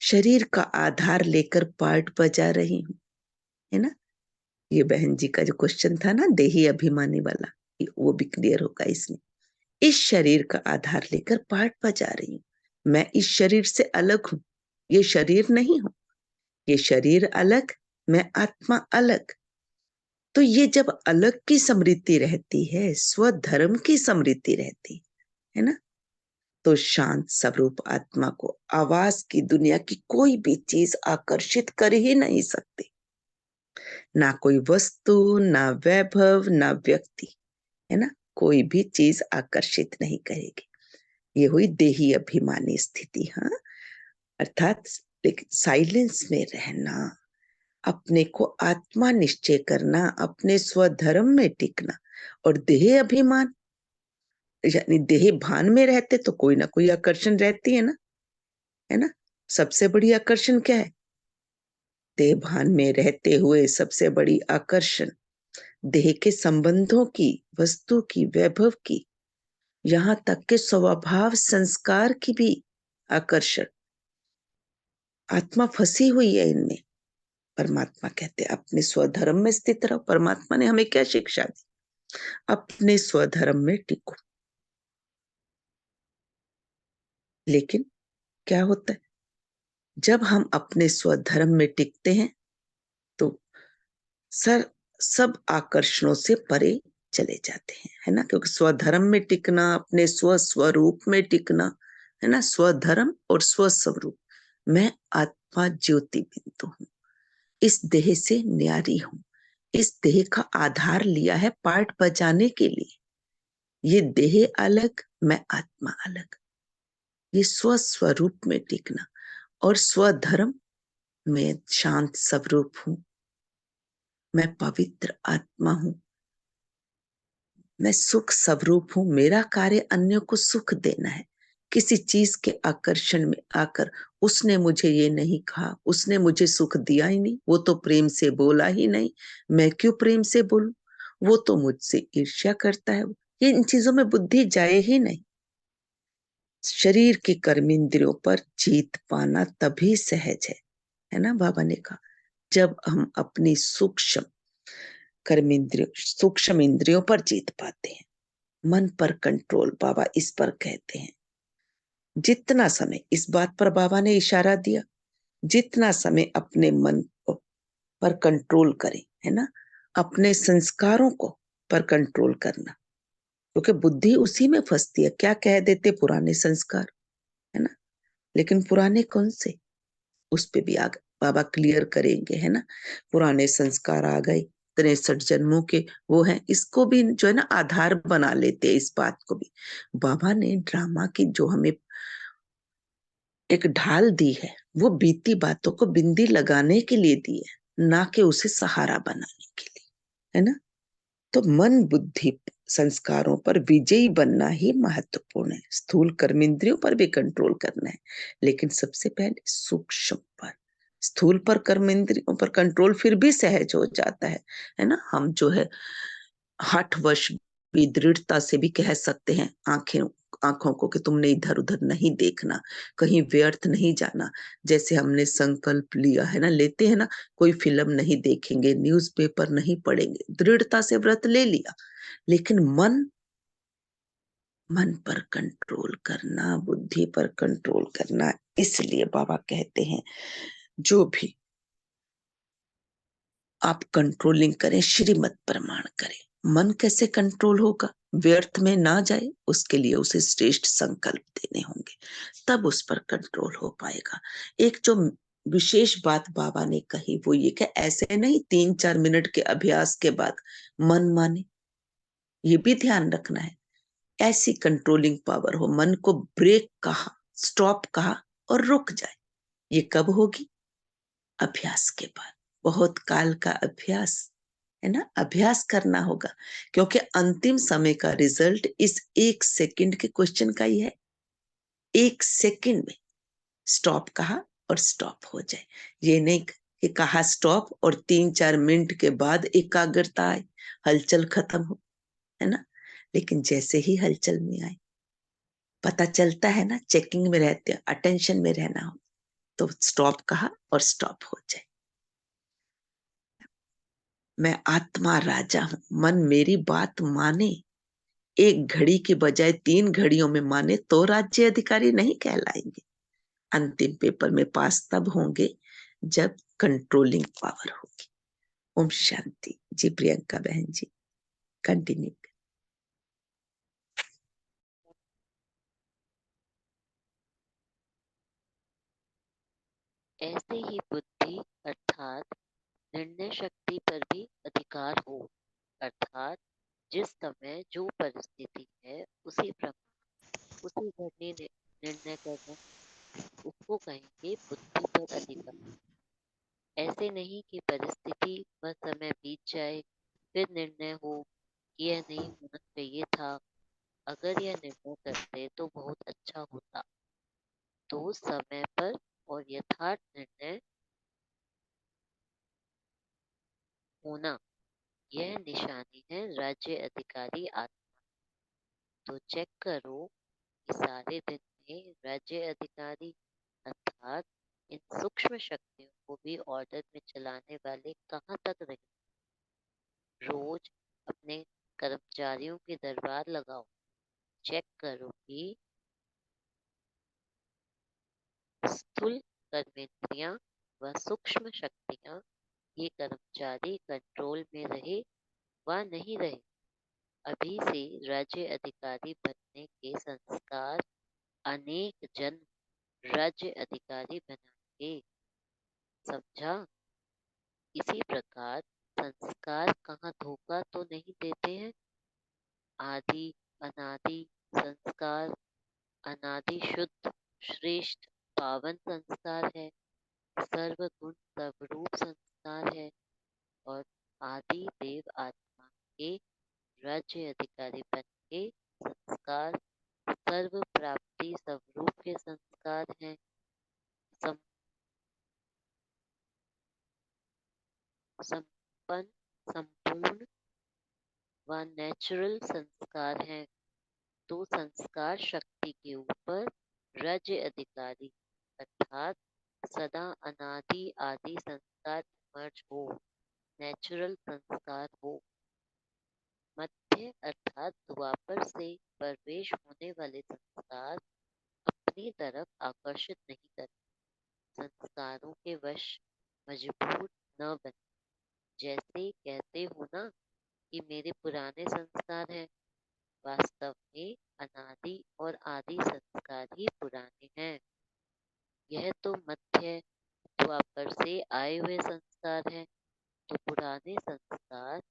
शरीर का आधार लेकर पार्ट बजा रही हूं, है ना। ये बहन जी का जो क्वेश्चन था ना, देही अभिमानी वाला, वो भी क्लियर होगा इसमें। इस शरीर का आधार लेकर पार्ट बजा रही हूं, मैं इस शरीर से अलग हूं, ये शरीर नहीं हूं, ये शरीर अलग, मैं आत्मा अलग। तो ये जब अलग की स्मृति रहती है, स्वधर्म की स्मृति रहती है ना, तो शांत स्वरूप आत्मा को आवाज की दुनिया की कोई भी चीज आकर्षित कर ही नहीं सकती। ना कोई वस्तु, ना वैभव, ना व्यक्ति, है ना, कोई भी चीज आकर्षित नहीं करेगी। ये हुई देही अभिमानी स्थिति। हाँ, अर्थात लेकिन साइलेंस में रहना, अपने को आत्मा निश्चय करना, अपने स्वधर्म में टिकना। और देह अभिमान यानी देह भान में रहते तो कोई ना कोई आकर्षण रहती है ना। सबसे बड़ी आकर्षण क्या है? देह भान में रहते हुए सबसे बड़ी आकर्षण देह के संबंधों की, वस्तु की, वैभव की, यहां तक के स्वभाव संस्कार की भी आकर्षण। आत्मा फंसी हुई है इनमें। परमात्मा कहते अपने स्वधर्म में स्थित रहो। परमात्मा ने हमें क्या शिक्षा दी? अपने स्वधर्म में टिको। लेकिन क्या होता है, जब हम अपने स्वधर्म में टिकते हैं तो सब आकर्षणों से परे चले जाते हैं, है ना। क्योंकि स्वधर्म में टिकना, अपने स्वस्वरूप में टिकना, है ना। स्वधर्म और स्वस्वरूप। मैं आत्मा ज्योति बिंदु हूं, इस देह से न्यारी हूं, इस देह का आधार लिया है पार्ट बजाने के लिए। ये देह अलग, मैं आत्मा अलग। ये स्वस्वरूप में टिकना और स्वधर्म में शांत स्वरूप हूं, मैं पवित्र आत्मा हूं, मैं सुख स्वरूप हूं। मेरा कार्य अन्यों को सुख देना है, किसी चीज के आकर्षण में आकर उसने मुझे ये नहीं कहा, उसने मुझे सुख दिया ही नहीं, वो तो प्रेम से बोला ही नहीं, मैं क्यों प्रेम से बोलूं, वो तो मुझसे ईर्ष्या करता है। ये इन चीजों में बुद्धि जाए ही नहीं। शरीर की कर्मेंद्रियों पर जीत पाना तभी सहज है ना। बाबा ने कहा जब हम अपनी सूक्ष्म इंद्रियों पर जीत पाते हैं, मन पर कंट्रोल, बाबा इस पर कहते हैं। जितना समय, इस बात पर बाबा ने इशारा दिया, जितना समय अपने मन पर कंट्रोल करें, है ना, अपने संस्कारों को पर कंट्रोल करना, क्योंकि बुद्धि उसी में फंसती है। क्या कह देते, पुराने संस्कार, है ना, लेकिन पुराने कौन से, उस पे भी आगे बाबा क्लियर करेंगे, है ना। पुराने संस्कार आ गए, 63 जन्मों के वो हैं, इसको भी जो है ना आधार बना लेते हैं। इस बात को भी बाबा ने ड्रामा की जो हमें एक ढाल दी है, वो बीती बातों को बिंदी लगाने के लिए दी है, ना कि उसे सहारा बनाने के लिए, है ना। तो मन बुद्धि संस्कारों पर विजयी बनना ही महत्वपूर्ण है। स्थूल कर्मेंद्रियों पर भी कंट्रोल करना है, लेकिन सबसे पहले सूक्ष्म पर। स्थूल पर कर्मेंद्रियों पर कंट्रोल फिर भी सहज हो जाता है ना। हम जो है हठवश भी दृढ़ता से भी कह सकते हैं आंखों को कि तुमने इधर उधर नहीं देखना, कहीं व्यर्थ नहीं जाना। जैसे हमने संकल्प लिया है ना, लेते हैं ना, कोई फिल्म नहीं देखेंगे, न्यूज़पेपर नहीं पढ़ेंगे, दृढ़ता से व्रत ले लिया। लेकिन मन पर कंट्रोल करना, बुद्धि पर कंट्रोल करना, इसलिए बाबा कहते हैं जो भी आप कंट्रोलिंग करें, श्रीमत प्रमाण करें। मन कैसे कंट्रोल होगा, व्यर्थ में ना जाए, उसके लिए उसे श्रेष्ठ संकल्प देने होंगे, तब उस पर कंट्रोल हो पाएगा। एक जो विशेष बात बाबा ने कही वो ये कि ऐसे नहीं 3-4 मिनट के अभ्यास के बाद मन माने, ये भी ध्यान रखना है। ऐसी कंट्रोलिंग पावर हो, मन को ब्रेक कहा, स्टॉप कहा और रुक जाए। ये कब होगी, अभ्यास के बाद, बहुत काल का अभ्यास, है ना। अभ्यास करना होगा, क्योंकि अंतिम समय का रिजल्ट इस 1 सेकंड के क्वेश्चन का ही है। 1 सेकंड में स्टॉप कहा और स्टॉप हो जाए। ये नहीं कि कहा स्टॉप और 3-4 मिनट के बाद एकाग्रता आए, हलचल खत्म हो, है ना। लेकिन जैसे ही हलचल में आए, पता चलता है ना, चेकिंग में रहते हैं, अटेंशन में रहना हो, तो स्टॉप कहा और स्टॉप हो जाए। मैं आत्मा राजा हूं, मन मेरी बात माने, 1 घड़ी की बजाय 3 घड़ियों में माने तो राज्य अधिकारी नहीं कहलाएंगे। अंतिम पेपर में पास तब होंगे जब कंट्रोलिंग पावर होगी। ओम शांति। जी प्रियंका बहन जी, कंटिन्यू। ऐसे ही बुद्धि अर्थात निर्णय शक्ति पर भी अधिकार हो, अर्थात जिस समय जो परिस्थिति है उसी प्रमाण उसी घटने निर्णय करना, उसको कहेंगे बुद्धि पर अधिकार। ऐसे नहीं कि परिस्थिति व समय बीत जाए फिर निर्णय हो कि यह नहीं होना चाहिए था, अगर यह निर्णय करते तो बहुत अच्छा होता। तो समय पर और यथार्थ निर्णय होना, यह निशानी है राज्य अधिकारी आत्मा। तो चेक करो कि सारे दिन में राज्य अधिकारी अर्थात इन सूक्ष्म शक्तियों को भी ऑर्डर में चलाने वाले कहाँ तक रहे। रोज अपने कर्मचारियों के दरबार लगाओ, चेक करो कि स्थूल कर्मेंद्रियां व सूक्ष्म शक्तियां, ये कर्मचारी कंट्रोल में रहे व नहीं रहे। अभी से राज्य अधिकारी बनने के संस्कार अनेक जन्म राज्य अधिकारी बनाएंगे, समझा। इसी प्रकार संस्कार कहाँ धोखा तो नहीं देते हैं। आदि अनादि संस्कार, अनादि शुद्ध श्रेष्ठ पावन संस्कार है, सर्वगुण सर्वरूप संस्कार है, और आदि देव आत्मा के राज्य अधिकारी बन के संस्कार सर्व प्राप्ति संपन्न, संपूर्ण व नेचुरल संस्कार हैं, तो संस्कार शक्ति के ऊपर राज्य अधिकारी अर्थात सदा अनादि आदि संस्कार इमर्ज हो, नेचुरल संस्कार हो। मध्य अर्थात द्वापर से प्रवेश होने वाले संस्कार अपनी तरफ आकर्षित नहीं करते, संस्कारों के वश मजबूर न बने। जैसे कहते हो ना कि मेरे पुराने संस्कार हैं, वास्तव में अनादि और आदि संस्कार ही पुराने हैं। यह तो मध्य द्वापर से आए हुए संस्कार हैं, तो पुराने संस्कार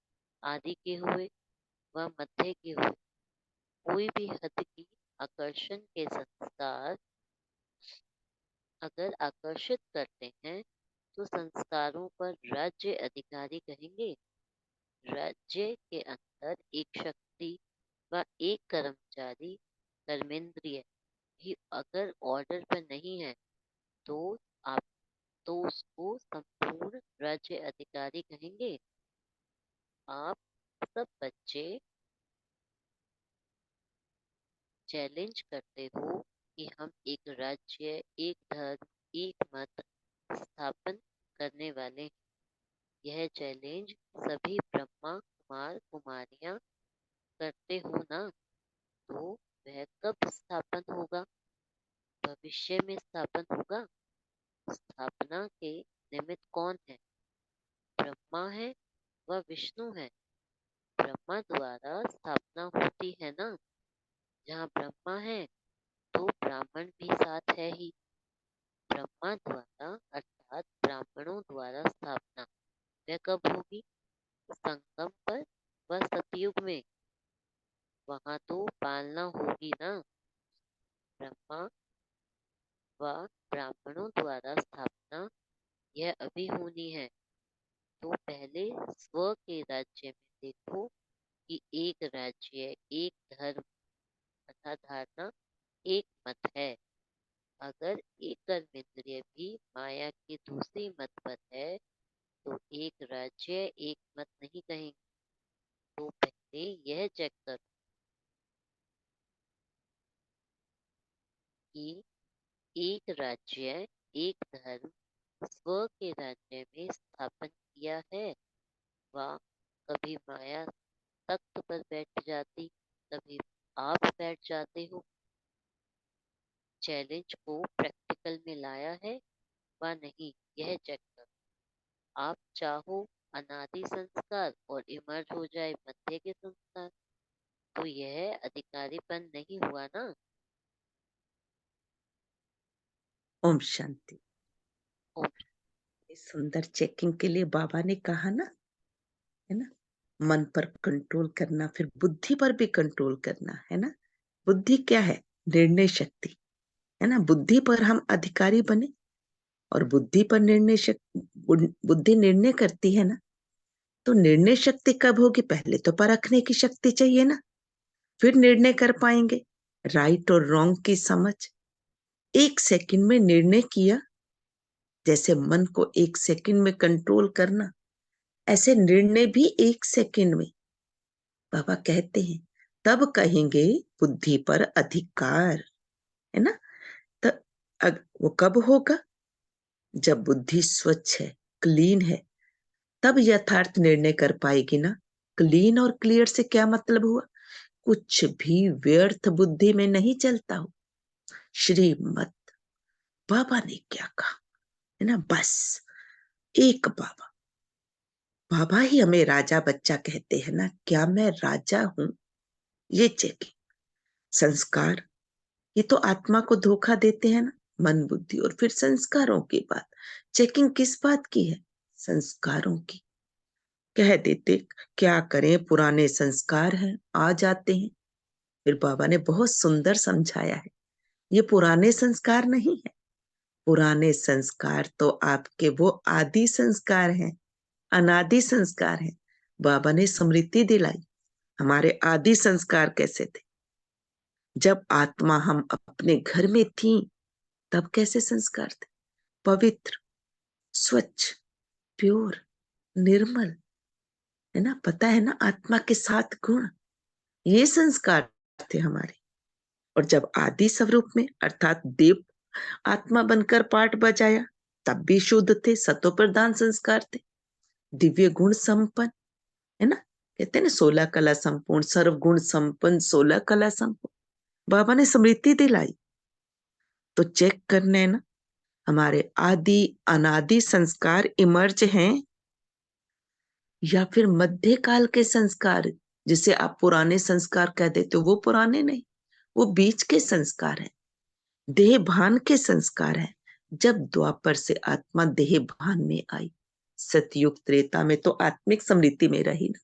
आदि के हुए व मध्य के हुए। कोई भी हद की आकर्षण के संस्कार अगर आकर्षित करते हैं तो संस्कारों पर राज्य अधिकारी कहेंगे। राज्य के अंदर एक शक्ति व एक कर्मचारी कर्मेंद्रिय भी अगर ऑर्डर पर नहीं है तो आप तो उसको संपूर्ण राज्य अधिकारी कहेंगे। आप सब बच्चे चैलेंज करते हो कि हम एक राज्य, एक धर्म, एक मत स्थापन करने वाले हैं। यह चैलेंज सभी ब्रह्मा कुमार कुमारियां करते हो ना, तो वह कब स्थापन होगा? भविष्य में स्थापन होगा। स्थापना के निमित्त कौन है? ब्रह्मा है व विष्णु है। ब्रह्मा द्वारा स्थापना होती है ना। जहाँ ब्रह्मा है तो ब्राह्मण भी साथ है ही। ब्रह्मा द्वारा अर्थात ब्राह्मणों द्वारा स्थापना वह कब होगी? संगम पर व सतयुग में। वहां तो पालना होगी ना। ब्रह्मा व ब्राह्मणों द्वारा स्थापना यह अभी होनी है। तो पहले स्व के राज्य में देखो कि एक राज्य, एक धर्म अर्थात धारणा, एक मत है। अगर एक कर्मेंद्रिय भी माया की दूसरी मत पर है तो एक राज्य एक मत नहीं कहेंगे। तो पहले यह चेक करो कि एक राज्य, एक धर्म स्व के राज्य में स्थापन किया है व कभी माया तख्त पर बैठ जाती, कभी आप बैठ जाते हो। चैलेंज को प्रैक्टिकल में लाया है व नहीं, यह चेक करो। आप चाहो अनादि संस्कार और इमर्ज हो जाए मध्य के संस्कार, तो यह अधिकारीपन नहीं हुआ ना। ओम शांति। ओम इस सुंदर चेकिंग के लिए बाबा ने कहा ना, है ना, मन पर कंट्रोल करना, फिर बुद्धि पर भी कंट्रोल करना, है ना। बुद्धि क्या है? निर्णय शक्ति, है ना। बुद्धि पर हम अधिकारी बने और बुद्धि पर निर्णय शक्ति, बुद्धि निर्णय करती है ना। तो निर्णय शक्ति कब होगी? पहले तो परखने की शक्ति चाहिए ना, फिर निर्णय कर पाएंगे। राइट और रॉन्ग की समझ। एक सेकंड में निर्णय किया, जैसे मन को एक सेकंड में कंट्रोल करना, ऐसे निर्णय भी एक सेकंड में। बाबा कहते हैं तब कहेंगे बुद्धि पर अधिकार, है ना। तो वो कब होगा? जब बुद्धि स्वच्छ है, क्लीन है, तब यथार्थ निर्णय कर पाएगी ना। क्लीन और क्लियर से क्या मतलब हुआ? कुछ भी व्यर्थ बुद्धि में नहीं चलता हो। श्रीमत बाबा ने क्या कहा, है ना। बस एक बाबा, बाबा ही हमें राजा बच्चा कहते हैं ना। क्या मैं राजा हूं? ये चेकिंग। संस्कार, ये तो आत्मा को धोखा देते हैं ना, मन बुद्धि और फिर संस्कारों की बात। चेकिंग किस बात की है? संस्कारों की। कह देते क्या करें, पुराने संस्कार हैं, आ जाते हैं। फिर बाबा ने बहुत सुंदर समझाया है, ये पुराने संस्कार नहीं है। पुराने संस्कार तो आपके वो आदि संस्कार हैं, अनादि संस्कार हैं। बाबा ने स्मृति दिलाई हमारे आदि संस्कार कैसे थे। जब आत्मा हम अपने घर में थी तब कैसे संस्कार थे? पवित्र, स्वच्छ, प्योर, निर्मल, है ना, पता है ना, आत्मा के 7 गुण, ये संस्कार थे हमारे। और जब आदि स्वरूप में अर्थात देव आत्मा बनकर पाठ बजाया तब भी शुद्ध थे, सतो प्रधान संस्कार थे, दिव्य गुण संपन्न, है ना, कहते हैं ना 16 कला संपूर्ण, सर्व गुण संपन्न, 16 कला संपूर्ण, बाबा ने स्मृति दिलाई। तो चेक करने ना हमारे आदि अनादि संस्कार इमर्ज हैं या फिर मध्यकाल के संस्कार, जिसे आप पुराने संस्कार कह देते हो, वो पुराने नहीं, वो बीच के संस्कार हैं, देह भान के संस्कार हैं। जब द्वापर से आत्मा देह भान में आई, सतयुग त्रेता में तो आत्मिक स्मृति में रही ना,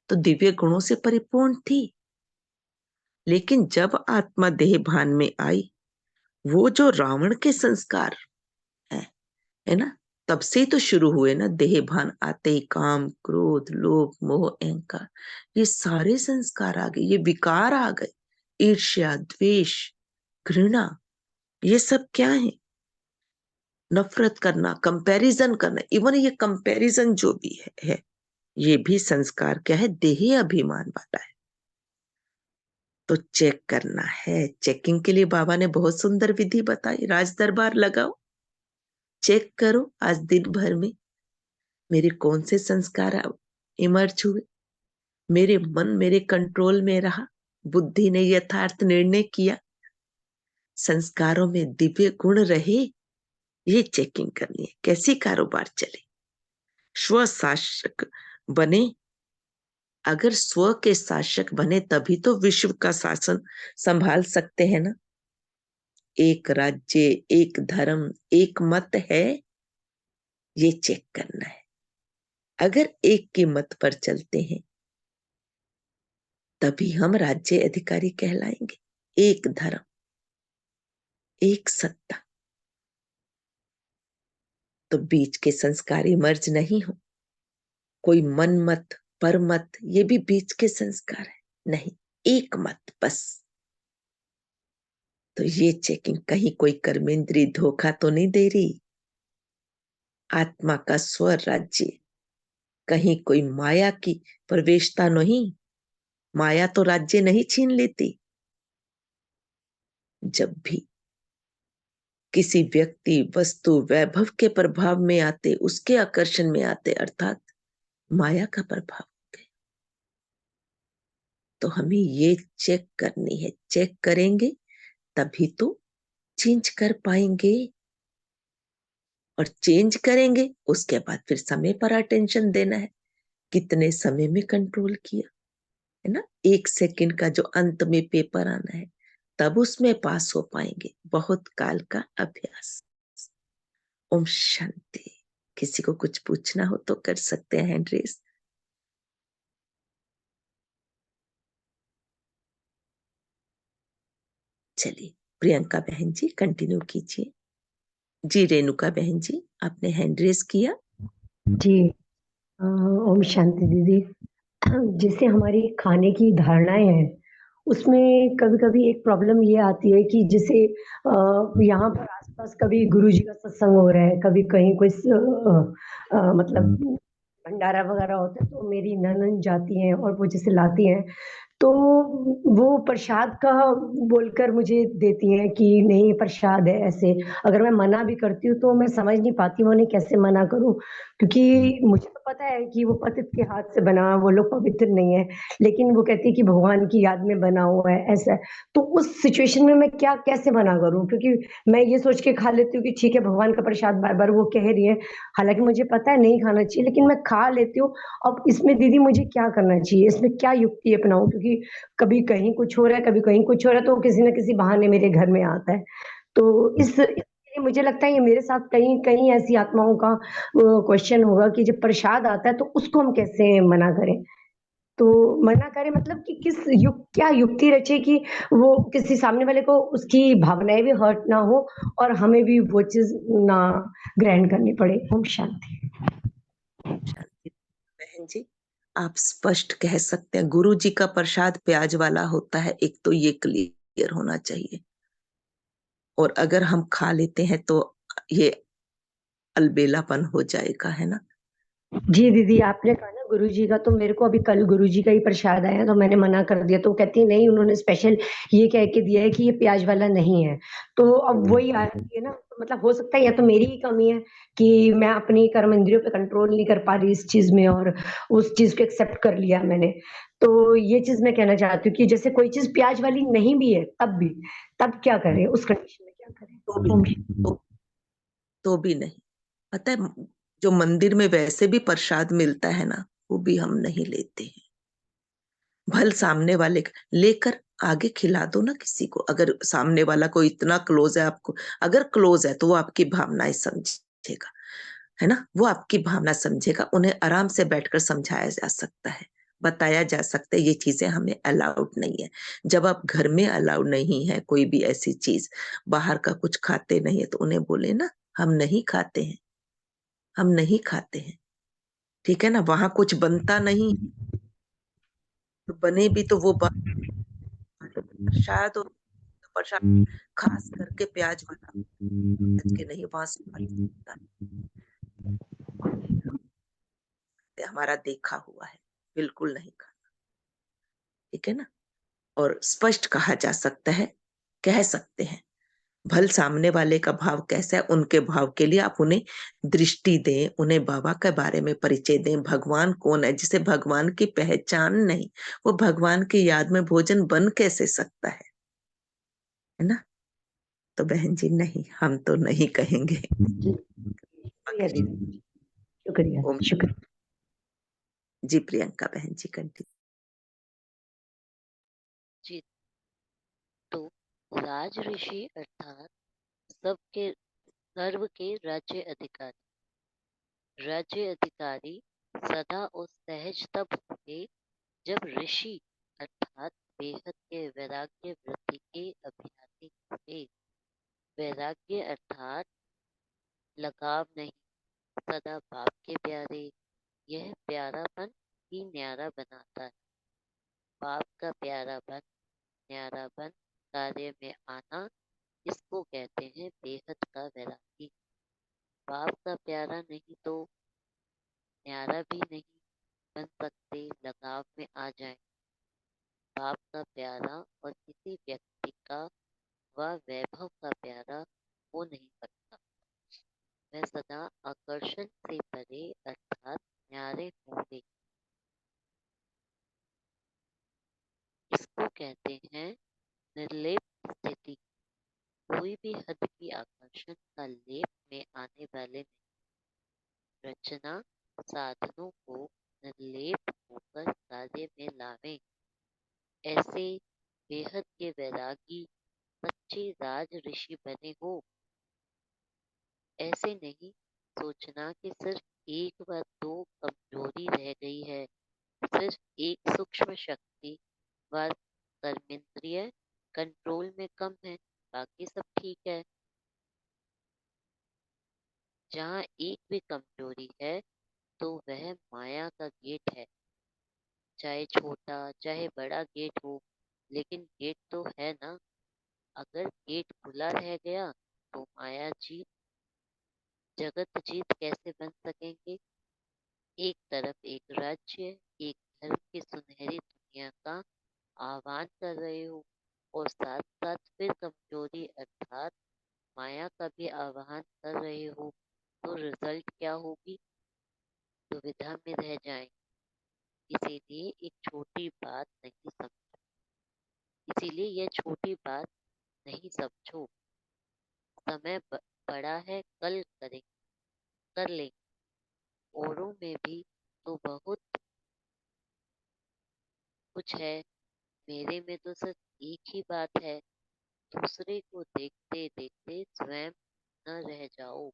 तो दिव्य गुणों से परिपूर्ण थी। लेकिन जब आत्मा देह भान में आई, वो जो रावण के संस्कार है ना, तब से ही तो शुरू हुए ना, देह भान आते ही काम क्रोध लोभ मोह अहंकार, ये सारे संस्कार आ गए, ये विकार आ गए, ईर्ष्या द्वेष घृणा, ये सब क्या है, नफरत करना, कंपैरिजन करना, इवन ये कंपैरिजन जो भी है ये भी संस्कार क्या है, देही अभिमान वाला है। तो चेक करना है, चेकिंग के लिए बाबा ने बहुत सुंदर विधि बताई, राज दरबार लगाओ, चेक करो आज दिन भर में मेरे कौन से संस्कार इमर्ज हुए, मेरे मन मेरे कंट्रोल में रहा, बुद्धि ने यथार्थ निर्णय किया, संस्कारों में दिव्य गुण रहे, ये चेकिंग करनी है। कैसी कारोबार चले, स्व शासक बने, अगर स्व के शासक बने तभी तो विश्व का शासन संभाल सकते हैं ना। एक राज्य, एक धर्म, एक मत है, ये चेक करना है। अगर एक की मत पर चलते हैं तभी हम राज्य अधिकारी कहलाएंगे। एक धर्म, एक सत्ता, तो बीच के संस्कारी मर्ज नहीं हो, कोई मन मत पर मत, ये भी बीच के संस्कार है नहीं, एक मत बस। तो ये चेकिंग, कहीं कोई कर्मेंद्री धोखा तो नहीं दे रही, आत्मा का स्व राज्य, कहीं कोई माया की प्रवेशता नहीं, माया तो राज्य नहीं छीन लेती। जब भी किसी व्यक्ति वस्तु वैभव के प्रभाव में आते, उसके आकर्षण में आते, अर्थात माया का प्रभाव, तो हमें ये चेक करनी है, चेक करेंगे तभी तो चेंज कर पाएंगे, और चेंज करेंगे उसके बाद फिर समय पर अटेंशन देना है, कितने समय में कंट्रोल किया, है ना, 1 सेकंड का जो अंत में पेपर आना है तब उसमें पास हो पाएंगे, बहुत काल का अभ्यास। ओम शांति। किसी को कुछ पूछना हो तो कर सकते हैं हैंड रेज। चलिए प्रियंका बहन जी कंटिन्यू कीजिए। जी रेणुका बहन जी, आपने हैंड रेज किया। जी ओम शांति दीदी। जैसे हमारी खाने की धारणाएं हैं, उसमें कभी-कभी एक प्रॉब्लम ये आती है कि जैसे यहाँ पर आसपास कभी गुरुजी का सत्संग हो रहा है, कभी कहीं कोई मतलब भंडारा वगैरह होता है, तो मेरी ननंद जाती हैं और वो जैसे लाती हैं, तो वो प्रसाद का बोलकर मुझे देती हैं कि नहीं ये प्रसाद है ऐसे। अगर मैं मना भी करती हूँ तो मैं समझ नहीं पाती हूँ उन्हें कैसे मना करूँ, क्योंकि मुझे तो पता है कि वो पतित के हाथ से बना हुआ, वो लोग पवित्र नहीं है, लेकिन वो कहती है कि भगवान की याद में बना हुआ है, ऐसा है। तो उस सिचुएशन में मैं क्या कैसे मना करूँ? क्योंकि मैं ये सोच के खा लेती हूँ कि ठीक है भगवान का प्रसाद बार-बार वो कह रही है, हालाँकि मुझे पता है नहीं खाना चाहिए, लेकिन मैं खा लेती हूँ। अब इसमें दीदी मुझे क्या करना चाहिए? इसमें क्या युक्ति अपनाऊँ? क्योंकि कभी कहीं कुछ हो रहा है, कभी कहीं कुछ हो रहा है, तो किसी न किसी बहाने मेरे घर में आता है। तो इसलिए मुझे लगता है ये मेरे साथ कहीं कहीं ऐसी आत्माओं का क्वेश्चन होगा कि जब प्रसाद आता है तो उसको हम कैसे मना करें? तो मना करें मतलब कि क्या युक्ति रचे कि वो किसी सामने वाले को उसकी भावनाएँ भी हर्ट ना हो और हमें भी वो चीज़ ना ग्रहण करनी पड़े। ओम शांति। शांति बहन जी, आप स्पष्ट कह सकते हैं, गुरु जी का प्रसाद प्याज वाला होता है, एक तो ये क्लियर होना चाहिए। और अगर हम खा लेते हैं तो ये अलबेलापन हो जाएगा, है ना। जी दीदी, आपने कहा ना गुरुजी का, तो मेरे को अभी कल गुरुजी का ही प्रसाद आया, तो मैंने मना कर दिया। तो कहती है नहीं, उन्होंने स्पेशल ये कह के दिया है कि ये प्याज वाला नहीं है। तो अब वही आती है ना, तो मतलब हो सकता है या तो मेरी ही कमी है कि मैं अपनी कर्म इंद्रियों पे कंट्रोल नहीं कर पा रही इस चीज़ में, और उस चीज़ को एक्सेप्ट कर लिया मैंने। तो ये चीज़ मैं कहना चाहती हूँ कि जैसे कोई चीज़ प्याज वाली नहीं भी है, तब भी, तब क्या करें? उस कंडीशन में क्या करें? तो भी ओम तो भी नहीं। पता है, जो मंदिर में वैसे भी प्रसाद मिलता है ना, वो भी हम नहीं लेते हैं। भल सामने वाले लेकर आगे खिला दो ना किसी को। अगर सामने वाला कोई इतना क्लोज है आपको, अगर क्लोज है तो वो आपकी भावनाएं समझेगा, है ना, वो आपकी भावना समझेगा। उन्हें आराम से बैठकर समझाया जा सकता है, बताया जा सकता है ये चीजें हमें अलाउड नहीं है। जब आप घर में अलाउड नहीं है कोई भी ऐसी चीज, बाहर का कुछ खाते नहीं है, तो उन्हें बोले ना हम नहीं खाते हैं, हम नहीं खाते हैं, ठीक है ना। वहां कुछ बनता नहीं, तो बने भी तो वो प्रसाद, और प्रसाद खास करके प्याज वाला, प्याज के नहीं, वहां से फल सकता है, हमारा देखा हुआ है, बिल्कुल नहीं खाना, ठीक है ना। और स्पष्ट कहा जा सकता है, कह सकते हैं। भल सामने वाले का भाव कैसा है, उनके भाव के लिए आप उन्हें दृष्टि दें, उन्हें बाबा के बारे में परिचय दें, भगवान कौन है। जिसे भगवान की पहचान नहीं, वो भगवान की याद में भोजन बन कैसे सकता है ना। तो बहन जी नहीं, हम तो नहीं कहेंगे। शुक्रिया दीदी, शुक्रिया, ओम शुक्रिया। जी प्रियंका बहन जी कंटिन्यू। जी, तो राज ऋषि अर्थात सबके सर्व के राज्य अधिकारी सदा और सहज तब हुए जब ऋषि अर्थात बेहद के वैराग्य वृत्ति के अभ्यासी हुए। वैराग्य अर्थात लगाव नहीं, सदा बाप के प्यारे। यह प्यारापन ही न्यारा बनाता है। बाप का प्यारापन, न्यारापन, कार्य में आना, इसको कहते हैं बेहद का वैरागी। बाप का प्यारा नहीं तो न्यारा भी नहीं बन सकते, लगाव में आ जाए। बाप का प्यारा और किसी व्यक्ति का व वैभव का प्यारा हो नहीं सकता। वह सदा आकर्षण से परे अर्थात न्यारे होंगे। इसको कहते हैं निर्लेप स्थिति। कोई भी हद की आकर्षण का लेप में आने वाले नहीं। रचना साधनों को निर्लेप होकर कार्य में लावे। ऐसे बेहद के वैरागी सच्चे राज ऋषि बने हो। ऐसे नहीं सोचना कि सिर्फ एक व दो कमजोरी रह गई है। सिर्फ एक सूक्ष्म शक्ति व कर्मेंद्रिय कंट्रोल में कम है, बाकी सब ठीक है। जहाँ एक भी कमजोरी है तो वह माया का गेट है। चाहे छोटा चाहे बड़ा गेट हो, लेकिन गेट तो है ना। अगर गेट खुला रह गया तो माया जीत, जगत जीत कैसे बन सकेंगे। एक तरफ एक राज्य, एक धर्म की सुनहरी दुनिया का आह्वान कर रहे हो, और साथ साथ फिर कमजोरी अर्थात माया का भी आह्वान कर रहे हो, तो रिजल्ट क्या होगी। दुविधा में रह जाएं। इसीलिए एक छोटी बात नहीं समझो, इसीलिए यह छोटी बात नहीं समझो। समय बड़ा है, कल करें, कर लेंगे। औरों में भी तो बहुत कुछ है, मेरे में तो सिर्फ एक ही बात है। दूसरे को देखते देखते स्वयं न रह जाओ।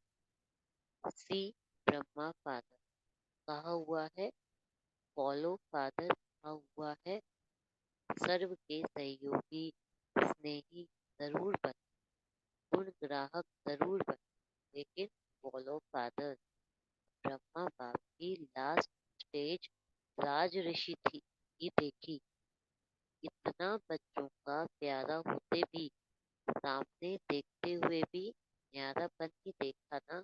सी ब्रह्मा फादर कहा हुआ है, फॉलो फादर कहा हुआ है। सर्व के सहयोगी स्नेही जरूर बन, गुण ग्राहक जरूर बन, लेकिन फॉलो फादर। ब्रह्मा बाप की लास्ट स्टेज राज ऋषि थी, ये देखी। इतना बच्चों का प्यारा होते भी, सामने देखते हुए भी न्यारापन ही देखा ना।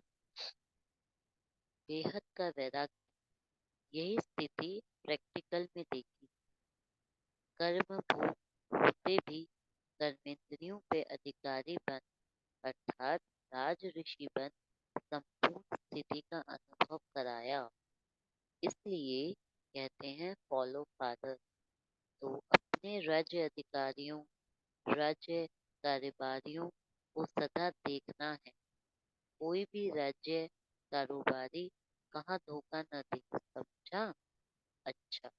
बेहद का वैराग्य यही स्थिति प्रैक्टिकल में देखी। कर्म भोग होते भी कर्मेंद्रियों पे अधिकारी बन अर्थात राज ऋषि बन संपूर्ण स्थिति का अनुभव कराया। इसलिए कहते हैं फॉलो फादर। तो अपने राज्य अधिकारियों, राज्य कारोबारियों को सदा देखना है। कोई भी राज्य कारोबारी कहाँ धोखा न दे, समझा? अच्छा,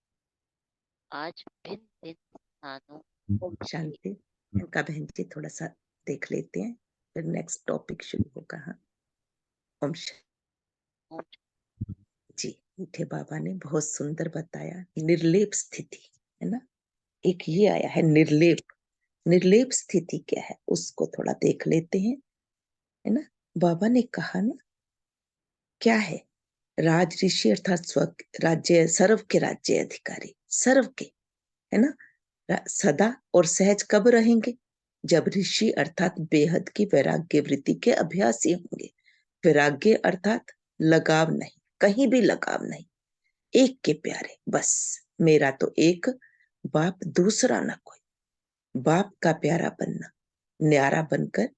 आज भिन्न भिन्न स्थानों ओम से शांति। इनका बहन जी थोड़ा सा देख लेते हैं, फिर नेक्स्ट टॉपिक शुरू होगा। हाँ, ओम ओम जी। मीठे बाबा ने बहुत सुंदर बताया निर्लेप स्थिति, है ना। एक ये आया है निर्लेप। निर्लेप स्थिति क्या है उसको थोड़ा देख लेते हैं, है ना। बाबा ने कहा ना, क्या है राज ऋषि अर्थात स्व राज्य, सर्व के राज्य अधिकारी, सर्व के, है ना। सदा और सहज कब रहेंगे? जब ऋषि अर्थात बेहद की वैराग्य वृत्ति के अभ्यासी होंगे। वैराग्य अर्थात लगाव नहीं, कहीं भी लगाव नहीं, एक के प्यारे, बस मेरा तो एक बाप, दूसरा ना कोई। बाप का प्यारा बनना, न्यारा बनकर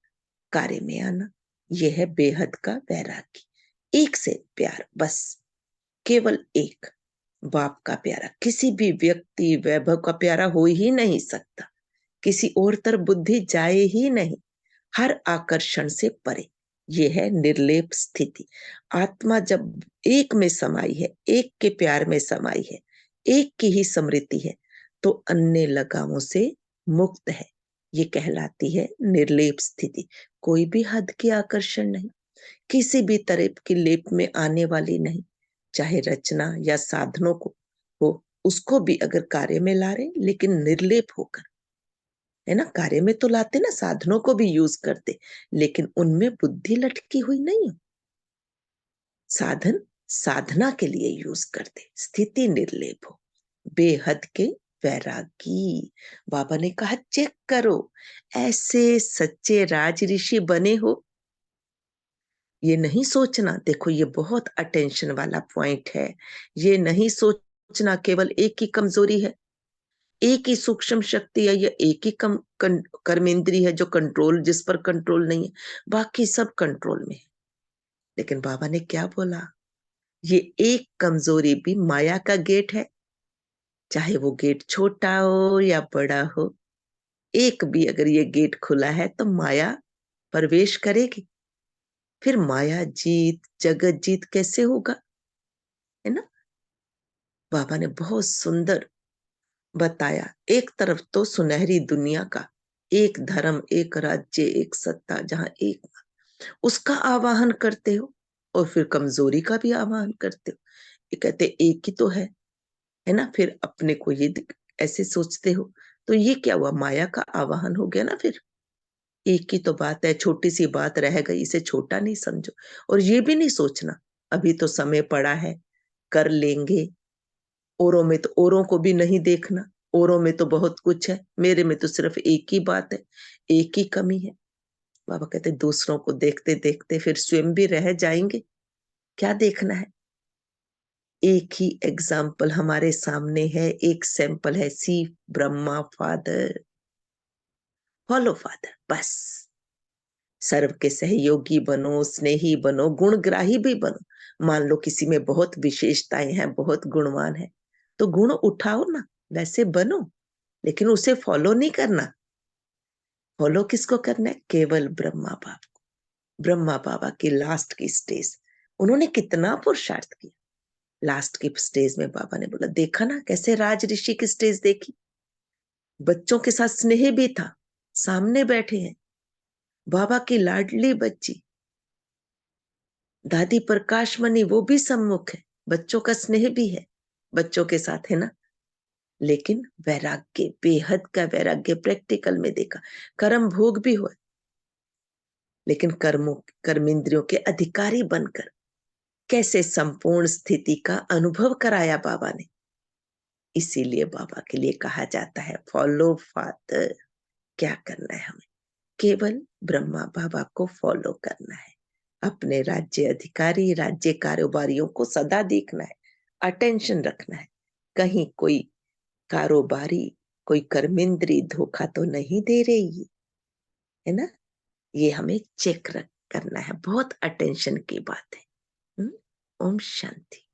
कार्य में आना, यह है बेहद का वैराग्य। एक से प्यार, बस केवल एक बाप का प्यारा। किसी भी व्यक्ति वैभव का प्यारा हो ही नहीं सकता, किसी और तरफ बुद्धि जाए ही नहीं, हर आकर्षण से परे। यह है निर्लेप स्थिति। आत्मा जब एक में समाई है, एक के प्यार में समाई है, एक की ही स्मृति है, तो अन्य लगावों से मुक्त है। ये कहलाती है निर्लेप स्थिति। कोई भी हद की आकर्षण नहीं, किसी भी तरह की लेप में आने वाली नहीं। चाहे रचना या साधनों को हो, उसको भी अगर कार्य में ला रहे, लेकिन निर्लेप होकर, है ना। कार्य में तो लाते ना, साधनों को भी यूज करते, लेकिन उनमें बुद्धि लटकी हुई नहीं हो। साधन साधना के लिए यूज करते, स्थिति निर्लेप हो, बेहद के वैरागी। बाबा ने कहा चेक करो, ऐसे सच्चे राज ऋषि बने हो। ये नहीं सोचना, देखो ये बहुत अटेंशन वाला पॉइंट है। ये नहीं सोचना केवल एक ही कमजोरी है, एक ही सूक्ष्म शक्ति है, या एक ही कर्मेंद्री है जो कंट्रोल, जिस पर कंट्रोल नहीं है, बाकी सब कंट्रोल में है। लेकिन बाबा ने क्या बोला, ये एक कमजोरी भी माया का गेट है। चाहे वो गेट छोटा हो या बड़ा हो, एक भी अगर ये गेट खुला है तो माया प्रवेश करेगी। फिर माया जीत, जगत जीत कैसे होगा, है ना। बाबा ने बहुत सुंदर बताया। एक तरफ तो सुनहरी दुनिया का, एक धर्म, एक राज्य, एक सत्ता, जहां एक, उसका आवाहन करते हो, और फिर कमजोरी का भी आवाहन करते हो। ये कहते एक ही तो है ना। फिर अपने को ये ऐसे सोचते हो, तो ये क्या हुआ, माया का आवाहन हो गया ना। फिर एक ही तो बात है, छोटी सी बात रह गई, इसे छोटा नहीं समझो। और ये भी नहीं सोचना अभी तो समय पड़ा है, कर लेंगे। औरों में तो, औरों को भी नहीं देखना, औरों में तो बहुत कुछ है, मेरे में तो सिर्फ एक ही बात है, एक ही कमी है। बाबा कहते दूसरों को देखते देखते फिर स्वयं भी रह जाएंगे। क्या देखना है, एक ही एग्जाम्पल हमारे सामने है, एक सैंपल है, सी ब्रह्मा फादर, फॉलो फादर, बस। सर्व के सहयोगी बनो, स्नेही बनो, गुणग्राही भी बनो। मान लो किसी में बहुत विशेषताएं हैं, बहुत गुणवान है, तो गुण उठाओ ना, वैसे बनो, लेकिन उसे फॉलो नहीं करना। फॉलो किसको करना है, केवल ब्रह्मा बाबा को। ब्रह्मा बाबा की लास्ट की स्टेज, उन्होंने कितना पुरुषार्थ किया। लास्ट की स्टेज में बाबा ने बोला, देखा ना कैसे राज ऋषि की स्टेज देखी, बच्चों के साथ स्नेह भी था, सामने बैठे हैं, बाबा की लाडली बच्ची दादी प्रकाश मणि, वो भी सम्मुख है, बच्चों का स्नेह भी है बच्चों के साथ, है ना। लेकिन वैराग्य, बेहद का वैराग्य प्रैक्टिकल में देखा। कर्म भोग भी हुआ, लेकिन कर्मेंद्रियों के अधिकारी बनकर कैसे संपूर्ण स्थिति का अनुभव कराया बाबा ने। इसीलिए बाबा के लिए कहा जाता है फॉलो फादर। क्या करना है हमें, केवल ब्रह्मा बाबा को फॉलो करना है। अपने राज्य अधिकारी, राज्य कारोबारियों को सदा देखना है, अटेंशन रखना है, कहीं कोई कारोबारी, कोई कर्मेंद्री धोखा तो नहीं दे रही है ना। ये हमें चेक करना है, बहुत अटेंशन की बात है। ओम शांति।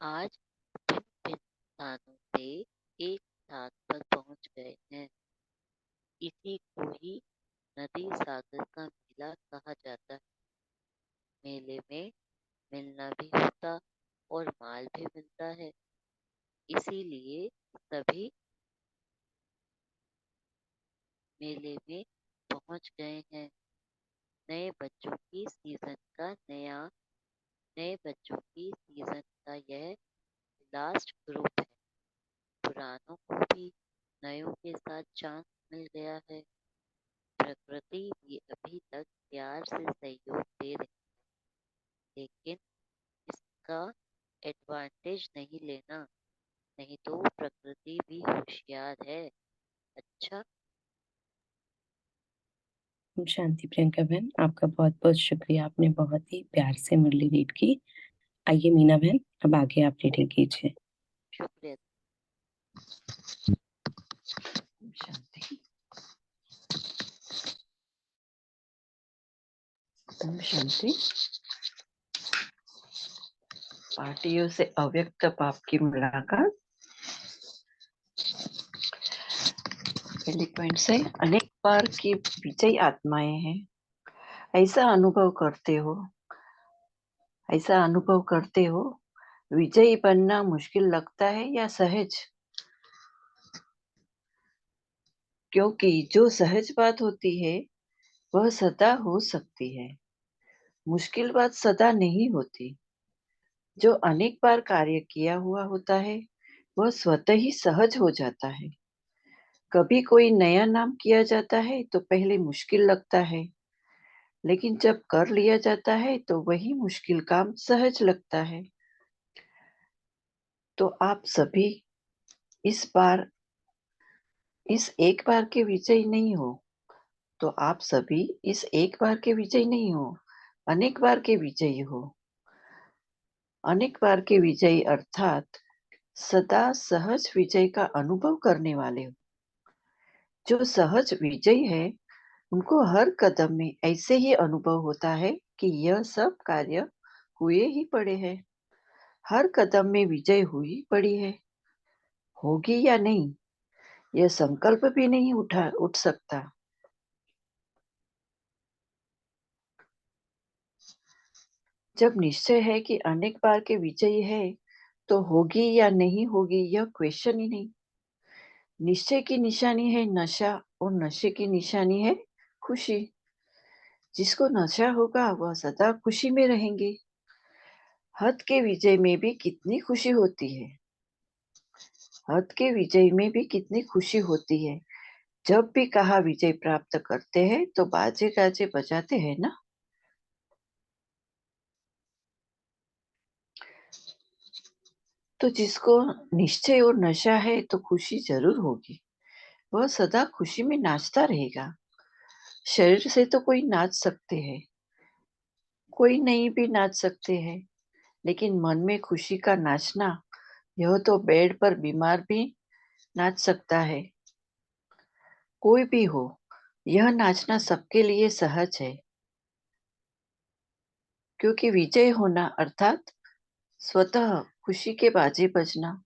आज भिन्न भिन्न स्थानों से एक साथ पर पहुंच गए हैं। इसी को ही नदी सागर का मेला कहा जाता है। मेले में मिलना भी होता और माल भी मिलता है, इसीलिए सभी मेले में पहुंच गए हैं। नए बच्चों की सीजन का यह लास्ट ग्रुप है। पुरानों को भी नयों के साथ चांस मिल गया है। प्रकृति भी अभी तक प्यार से सहयोग दे रही है, लेकिन इसका एडवांटेज नहीं लेना, नहीं तो प्रकृति भी होशियार है। अच्छा, शांति प्रियंका बहन, आपका बहुत बहुत शुक्रिया। आपने बहुत ही प्यार से मुरली रीड की। आइए मीना बहन, अब आगे आप रीडिंग कीजिए। शुक्रिया। शांति। शांति। पार्टियों से अव्यक्त पाप की मुलाकात। पहले पॉइंट से, अनेक बार की विजयी आत्माएं हैं। ऐसा अनुभव करते हो विजयी बनना मुश्किल लगता है या सहज? क्योंकि जो सहज बात होती है वह सदा हो सकती है, मुश्किल बात सदा नहीं होती। जो अनेक बार कार्य किया हुआ होता है वह स्वतः ही सहज हो जाता है। कभी कोई नया नाम किया जाता है तो पहले मुश्किल लगता है, लेकिन जब कर लिया जाता है तो वही मुश्किल काम सहज लगता है। तो आप सभी इस एक बार के विजयी नहीं हो। अनेक बार के विजयी हो। अनेक बार के विजयी अर्थात सदा सहज विजय का अनुभव करने वाले हो। जो सहज विजयी है उनको हर कदम में ऐसे ही अनुभव होता है कि यह सब कार्य हुए ही पड़े हैं। हर कदम में विजय हुई पड़ी है। होगी या नहीं यह संकल्प भी नहीं उठ सकता। जब निश्चय है कि अनेक बार के विजयी है तो होगी या नहीं होगी यह क्वेश्चन ही नहीं। निश्चय की निशानी है नशा और नशे की निशानी है खुशी। जिसको नशा होगा वह सदा खुशी में रहेंगे। हद के विजय में भी कितनी खुशी होती है। जब भी कहा विजय प्राप्त करते हैं तो बाजे गाजे बजाते हैं ना। तो जिसको निश्चय और नशा है तो खुशी जरूर होगी। वह सदा खुशी में नाचता रहेगा। शरीर से तो कोई नाच सकते हैं, कोई नहीं भी नाच सकते हैं, लेकिन मन में खुशी का नाचना, यह तो बेड पर बीमार भी नाच सकता है। कोई भी हो, यह नाचना सबके लिए सहज है। क्योंकि विजय होना अर्थात स्वतः खुशी के बाजे बजना।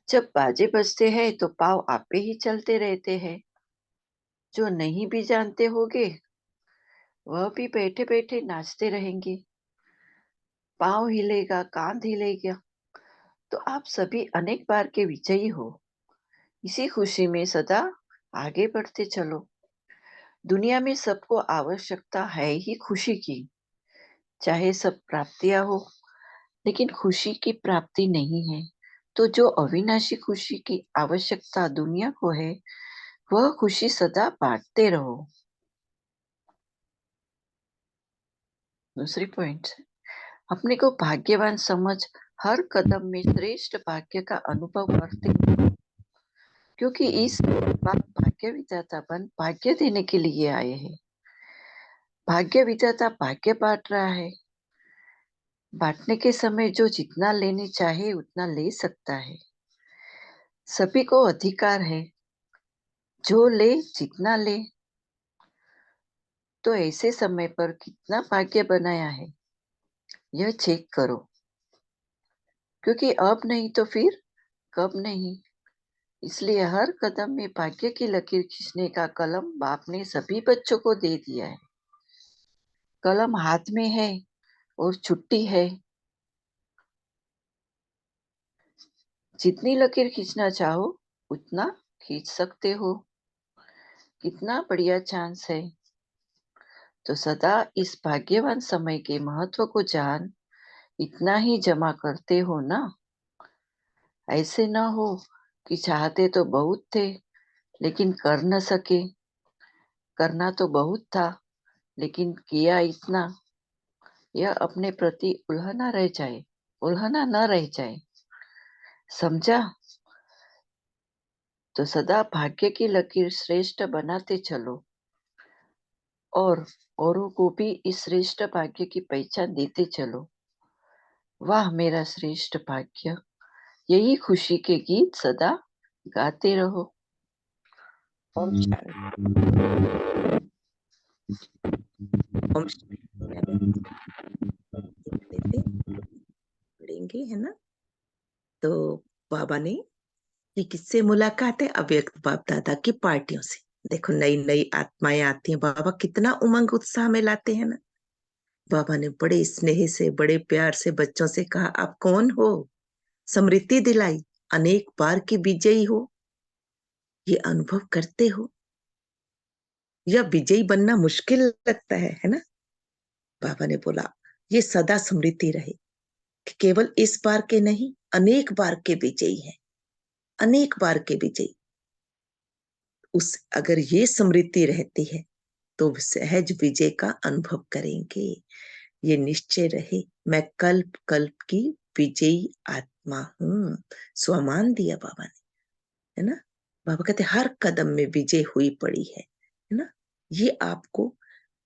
जब बाजे बजते हैं तो पाँव आपे ही चलते रहते हैं। जो नहीं भी जानते होंगे वह भी बैठे बैठे नाचते रहेंगे। पाँव हिलेगा, कांध हिलेगा। तो आप सभी अनेक बार के विजयी हो। इसी खुशी में सदा आगे बढ़ते चलो। दुनिया में सबको आवश्यकता है ही खुशी की। चाहे सब प्राप्तियां हो, लेकिन खुशी की प्राप्ति नहीं है। तो जो अविनाशी खुशी की आवश्यकता दुनिया को है, वह खुशी सदा बांटते रहो। दूसरी पॉइंट, अपने को भाग्यवान समझ हर कदम में श्रेष्ठ भाग्य का अनुभव करते हो। क्योंकि इस बात भाग्य विधाता बन भाग्य देने के लिए आए हैं। भाग्य विधाता भाग्य बांट रहा है। बांटने के समय जो जितना लेने चाहे उतना ले सकता है। सभी को अधिकार है, जो ले जितना ले। तो ऐसे समय पर कितना भाग्य बनाया है यह चेक करो, क्योंकि अब नहीं तो फिर कब नहीं। इसलिए हर कदम में भाग्य की लकीर खींचने का कलम बाप ने सभी बच्चों को दे दिया है। कलम हाथ में है और छुट्टी है। जितनी लकीर खींचना चाहो उतना खींच सकते हो। कितना बढ़िया चांस है। तो सदा इस भाग्यवान समय के महत्व को जान इतना ही जमा करते हो ना। ऐसे न हो कि चाहते तो बहुत थे लेकिन कर न सके। करना तो बहुत था लेकिन किया इतना, यह अपने प्रति उल्हना न रह जाए। समझा? तो सदा भाग्य की लकीर श्रेष्ठ बनाते चलो और औरों को भी इस श्रेष्ठ भाग्य की पहचान देते चलो। वाह मेरा श्रेष्ठ भाग्य। यही खुशी के गीत सदा गाते रहो। ओम शांति। ओम शांति। पढ़ेंगे है ना। तो बाबा ने कि किससे मुलाकात है? अव्यक्त बाप दादा की पार्टियों से। देखो नई नई आत्माएं आती हैं, बाबा कितना उमंग उत्साह में लाते हैं ना। बाबा ने बड़े स्नेह से बड़े प्यार से बच्चों से कहा, आप कौन हो? स्मृति दिलाई, अनेक बार की विजयी हो, ये अनुभव करते हो। यह विजयी बनना मुश्किल लगता है ना। बाबा ने बोला ये सदा स्मृति रहे कि केवल इस बार के नहीं, अनेक बार के विजयी हैं, अनेक बार के विजयी। उस अगर ये स्मृति रहती है तो सहज विजय का अनुभव करेंगे। ये निश्चय रहे, मैं कल्प कल्प की विजयी आत्मा हूं। स्वमान दिया बाबा ने, है ना। बाबा कहते हर कदम में विजय हुई पड़ी है ना। ये आपको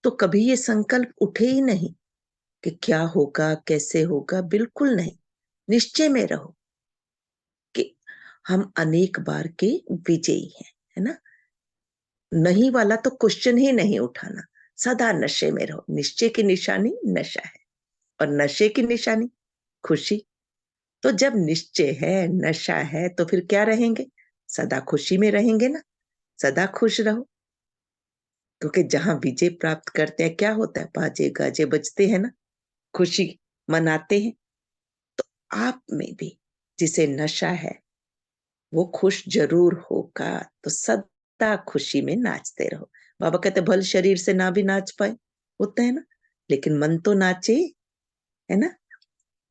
तो कभी ये संकल्प उठे ही नहीं कि क्या होगा कैसे होगा, बिल्कुल नहीं। निश्चय में रहो कि हम अनेक बार के विजयी हैं, है ना। नहीं वाला तो क्वेश्चन ही नहीं उठाना। सदा नशे में रहो। निश्चय की निशानी नशा है और नशे की निशानी खुशी। तो जब निश्चय है, नशा है, तो फिर क्या रहेंगे? सदा खुशी में रहेंगे ना। सदा खुश रहो, क्योंकि जहां विजय प्राप्त करते हैं क्या होता है? बाजे गाजे बजते हैं ना, खुशी मनाते हैं। तो आप में भी जिसे नशा है वो खुश जरूर होगा। तो सदा खुशी में नाचते रहो। बाबा कहते भल शरीर से ना भी नाच पाए होता है ना, लेकिन मन तो नाचे, है ना।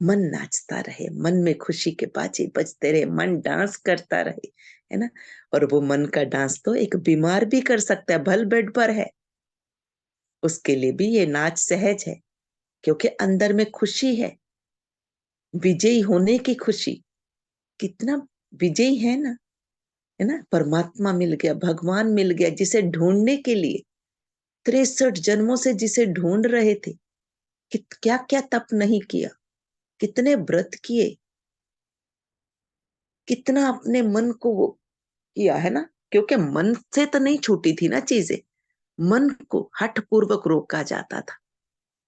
मन नाचता रहे, मन में खुशी के बाजे बजते रहे, मन डांस करता रहे, है ना। और वो मन का डांस तो एक बीमार भी कर सकता है, भल बेड पर है, उसके लिए भी ये नाच सहज है, क्योंकि अंदर में खुशी है, विजयी होने की खुशी। कितना विजयी है ना, है ना। परमात्मा मिल गया, भगवान मिल गया, जिसे ढूंढने के लिए 63 जन्मों से जिसे ढूंढ रहे थे कि क्या क्या तप नहीं किया, कितने व्रत किए, कितना अपने मन को वो किया, है ना। क्योंकि मन से तो नहीं छूटी थी ना चीजें। मन को हठ पूर्वक रोका जाता था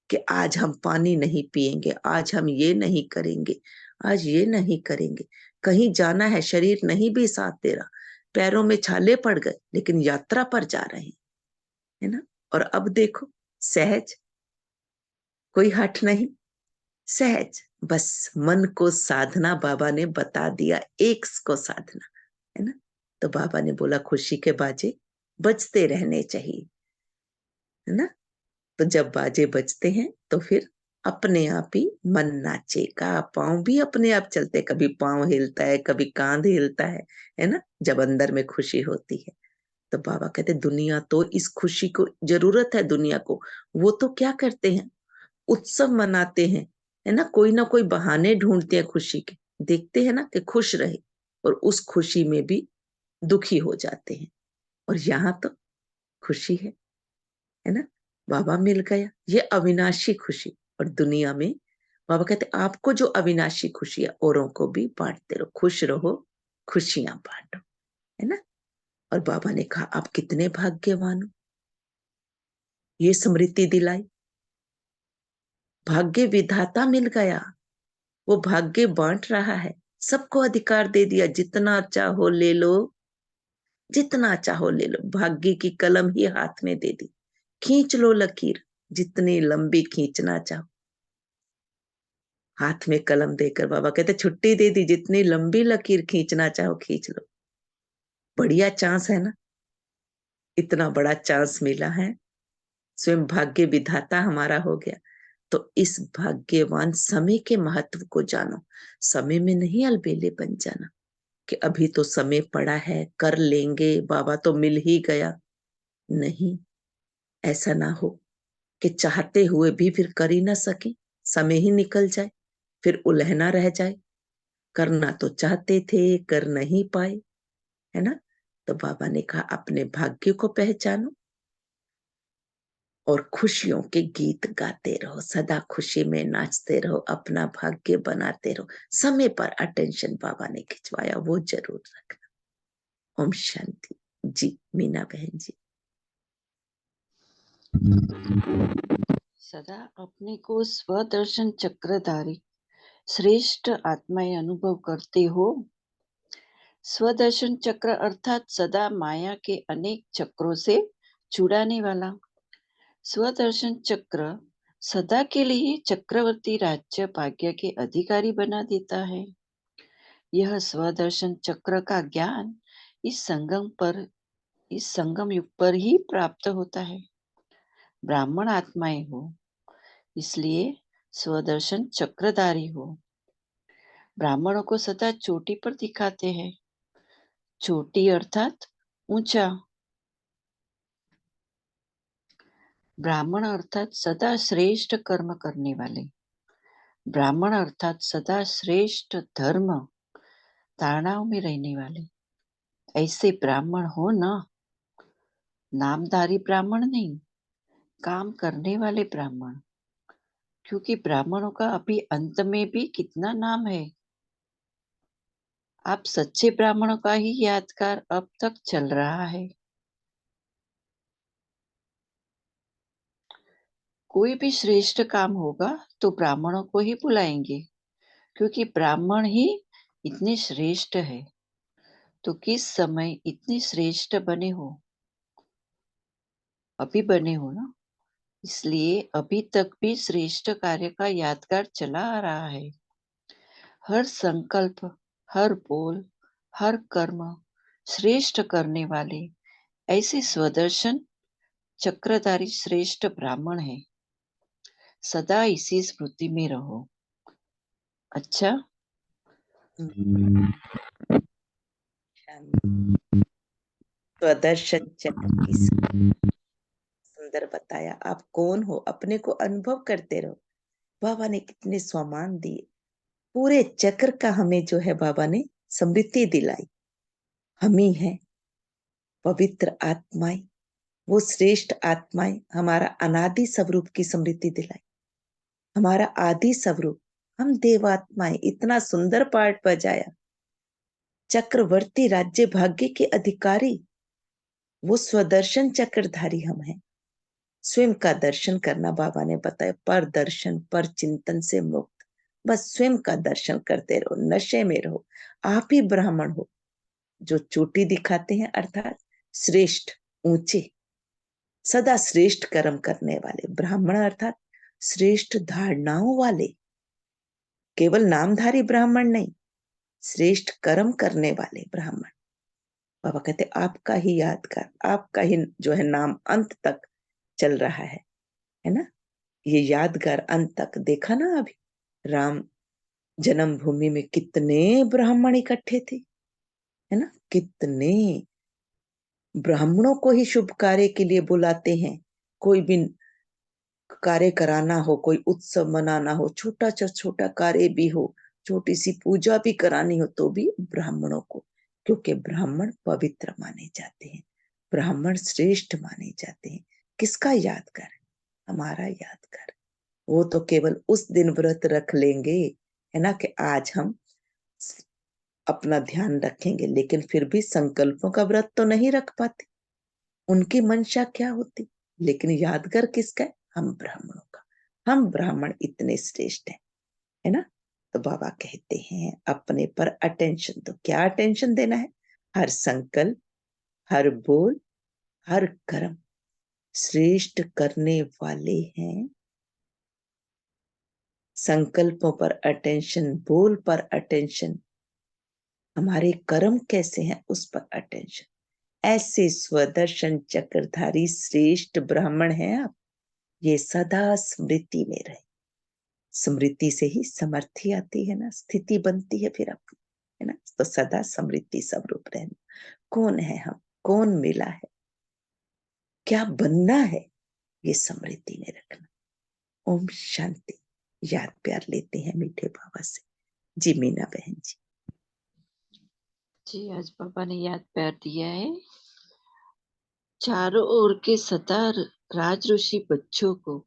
कि आज हम पानी नहीं पिएंगे, आज हम ये नहीं करेंगे, आज ये नहीं करेंगे। कहीं जाना है, शरीर नहीं भी साथ दे रहा, पैरों में छाले पड़ गए, लेकिन यात्रा पर जा रहे हैं, है ना। और अब देखो सहज, कोई हठ नहीं, सहज। बस मन को साधना बाबा ने बता दिया, एक को साधना, है ना। तो बाबा ने बोला खुशी के बाजे बजते रहने चाहिए, है ना। तो जब बाजे बजते हैं तो फिर अपने आप ही मन नाचेगा, पांव भी अपने आप चलते, कभी पांव हिलता है, कभी कांध हिलता है ना, जब अंदर में खुशी होती है। तो बाबा कहते दुनिया तो इस खुशी को जरूरत है, दुनिया को। वो तो क्या करते हैं, उत्सव मनाते हैं, है ना। कोई ना कोई बहाने ढूंढते हैं खुशी के, देखते हैं ना कि खुश रहे, और उस खुशी में भी दुखी हो जाते हैं। और यहाँ तो खुशी है ना। बाबा मिल गया, ये अविनाशी खुशी। और दुनिया में बाबा कहते आपको जो अविनाशी खुशी है औरों को भी बांटते रहो, खुश रहो, खुशियां बांटो, है ना। और बाबा ने कहा आप कितने भाग्यवान हो, ये स्मृति दिलाई, भाग्य विधाता मिल गया, वो भाग्य बांट रहा है, सबको अधिकार दे दिया, जितना चाहो ले लो, जितना चाहो ले लो, भाग्य की कलम ही हाथ में दे दी, खींच लो लकीर, जितनी लंबी खींचना चाहो। हाथ में कलम देकर बाबा कहते छुट्टी दे दी, जितनी लंबी लकीर खींचना चाहो खींच लो। बढ़िया चांस है ना, इतना बड़ा चांस मिला है, स्वयं भाग्य विधाता हमारा हो गया। तो इस भाग्यवान समय के महत्व को जानो, समय में नहीं अलबेले बन जाना कि अभी तो समय पड़ा है, कर लेंगे, बाबा तो मिल ही गया। नहीं, ऐसा ना हो कि चाहते हुए भी फिर कर ही ना सके, समय ही निकल जाए, फिर उलझना रह जाए, करना तो चाहते थे कर नहीं पाए, है ना। तो बाबा ने कहा अपने भाग्य को पहचानो और खुशियों के गीत गाते रहो, सदा खुशी में नाचते रहो, अपना भाग्य बनाते रहो। समय पर अटेंशन बाबा ने खिंचवाया, वो जरूर रखना। ओम शांति। जी मीना बहन जी। सदा अपने को स्वदर्शन चक्रधारी श्रेष्ठ आत्माएं अनुभव करते हो। स्वदर्शन चक्र अर्थात सदा माया के अनेक चक्रों से छुड़ाने वाला। स्वदर्शन चक्र सदा के लिए चक्रवर्ती राज्य भाग्य के अधिकारी बना देता है। यह स्वदर्शन चक्र का ज्ञान इस संगम युग पर ही प्राप्त होता है। ब्राह्मण आत्माएं हो, इसलिए स्वदर्शन चक्रधारी हो। ब्राह्मणों को सदा चोटी पर दिखाते हैं। चोटी अर्थात ऊंचा। ब्राह्मण अर्थात सदा श्रेष्ठ कर्म करने वाले। ब्राह्मण अर्थात सदा श्रेष्ठ धर्म धारणाओं में रहने वाले। ऐसे ब्राह्मण हो ना, नामधारी ब्राह्मण नहीं, काम करने वाले ब्राह्मण। क्योंकि ब्राह्मणों का अभी अंत में भी कितना नाम है। आप सच्चे ब्राह्मणों का ही यादगार अब तक चल रहा है। कोई भी श्रेष्ठ काम होगा तो ब्राह्मणों को ही बुलाएंगे, क्योंकि ब्राह्मण ही इतने श्रेष्ठ है। तो किस समय इतने श्रेष्ठ बने हो? अभी बने हो ना, इसलिए अभी तक भी श्रेष्ठ कार्य का यादगार चला आ रहा है। हर संकल्प, हर बोल, हर कर्म श्रेष्ठ करने वाले ऐसे स्वदर्शन चक्रधारी श्रेष्ठ ब्राह्मण है। सदा इसी स्मृति में रहो। अच्छा, स्वदर्शन चक्र की सुंदर बताया। आप कौन हो, अपने को अनुभव करते रहो। बाबा ने कितने सम्मान दिए, पूरे चक्र का हमें जो है बाबा ने स्मृति दिलाई। हम ही हैं पवित्र आत्माएं, वो श्रेष्ठ आत्माएं, हमारा अनादि स्वरूप की स्मृति दिलाई, हमारा आदि स्वरूप। हम देवात्माएं, इतना सुंदर पाठ बजाया। चक्रवर्ती राज्य भाग्य के अधिकारी, वो स्वदर्शन चक्रधारी हम हैं। स्वयं का दर्शन करना बाबा ने बताया, पर दर्शन पर चिंतन से मुक्त। बस स्वयं का दर्शन करते रहो, नशे में रहो। आप ही ब्राह्मण हो जो चोटी दिखाते हैं, अर्थात श्रेष्ठ, ऊंचे, सदा श्रेष्ठ कर्म करने वाले। ब्राह्मण अर्थात श्रेष्ठ धारणाओं वाले, केवल नामधारी ब्राह्मण नहीं, श्रेष्ठ कर्म करने वाले ब्राह्मण। बाबा कहते आपका ही यादगार, आपका ही जो है नाम अंत तक चल रहा है ना। ये यादगार अंत तक देखा ना। अभी राम जन्मभूमि में कितने ब्राह्मण इकट्ठे थे, है ना। कितने ब्राह्मणों को ही शुभ कार्य के लिए बुलाते हैं। कोई भी कार्य कराना हो, कोई उत्सव मनाना हो, छोटा से छोटा कार्य भी हो, छोटी सी पूजा भी करानी हो, तो भी ब्राह्मणों को, क्योंकि ब्राह्मण पवित्र माने जाते हैं, ब्राह्मण श्रेष्ठ माने जाते हैं। किसका याद करें? हमारा यादगार। वो तो केवल उस दिन व्रत रख लेंगे, है ना, कि आज हम अपना ध्यान रखेंगे, लेकिन फिर भी संकल्पों का व्रत तो नहीं रख पाते। उनकी मंशा क्या होती, लेकिन यादगार किसका है? हम ब्राह्मणों का। हम ब्राह्मण इतने श्रेष्ठ हैं, है ना। तो बाबा कहते हैं अपने पर अटेंशन दो। क्या अटेंशन देना है? हर संकल्प, हर बोल, हर कर्म श्रेष्ठ करने वाले हैं। संकल्पों पर अटेंशन, बोल पर अटेंशन, हमारे कर्म कैसे हैं उस पर अटेंशन। ऐसे स्वदर्शन चक्रधारी श्रेष्ठ ब्राह्मण हैं आप। ये सदा स्मृति में रहे। स्मृति से ही समर्थी आती है ना, स्थिति बनती है फिर अपनी, है ना। तो सदा स्मृति स्वरूप रहना। कौन है हम, कौन मिला है, क्या बनना है, ये स्मृति में रखना। ओम शांति। याद प्यार लेते हैं मीठे बाबा से। जी मीना बहन जी। जी, आज बाबा ने याद प्यार दिया है। चारों ओर के सदा राज ऋषि बच्चों को,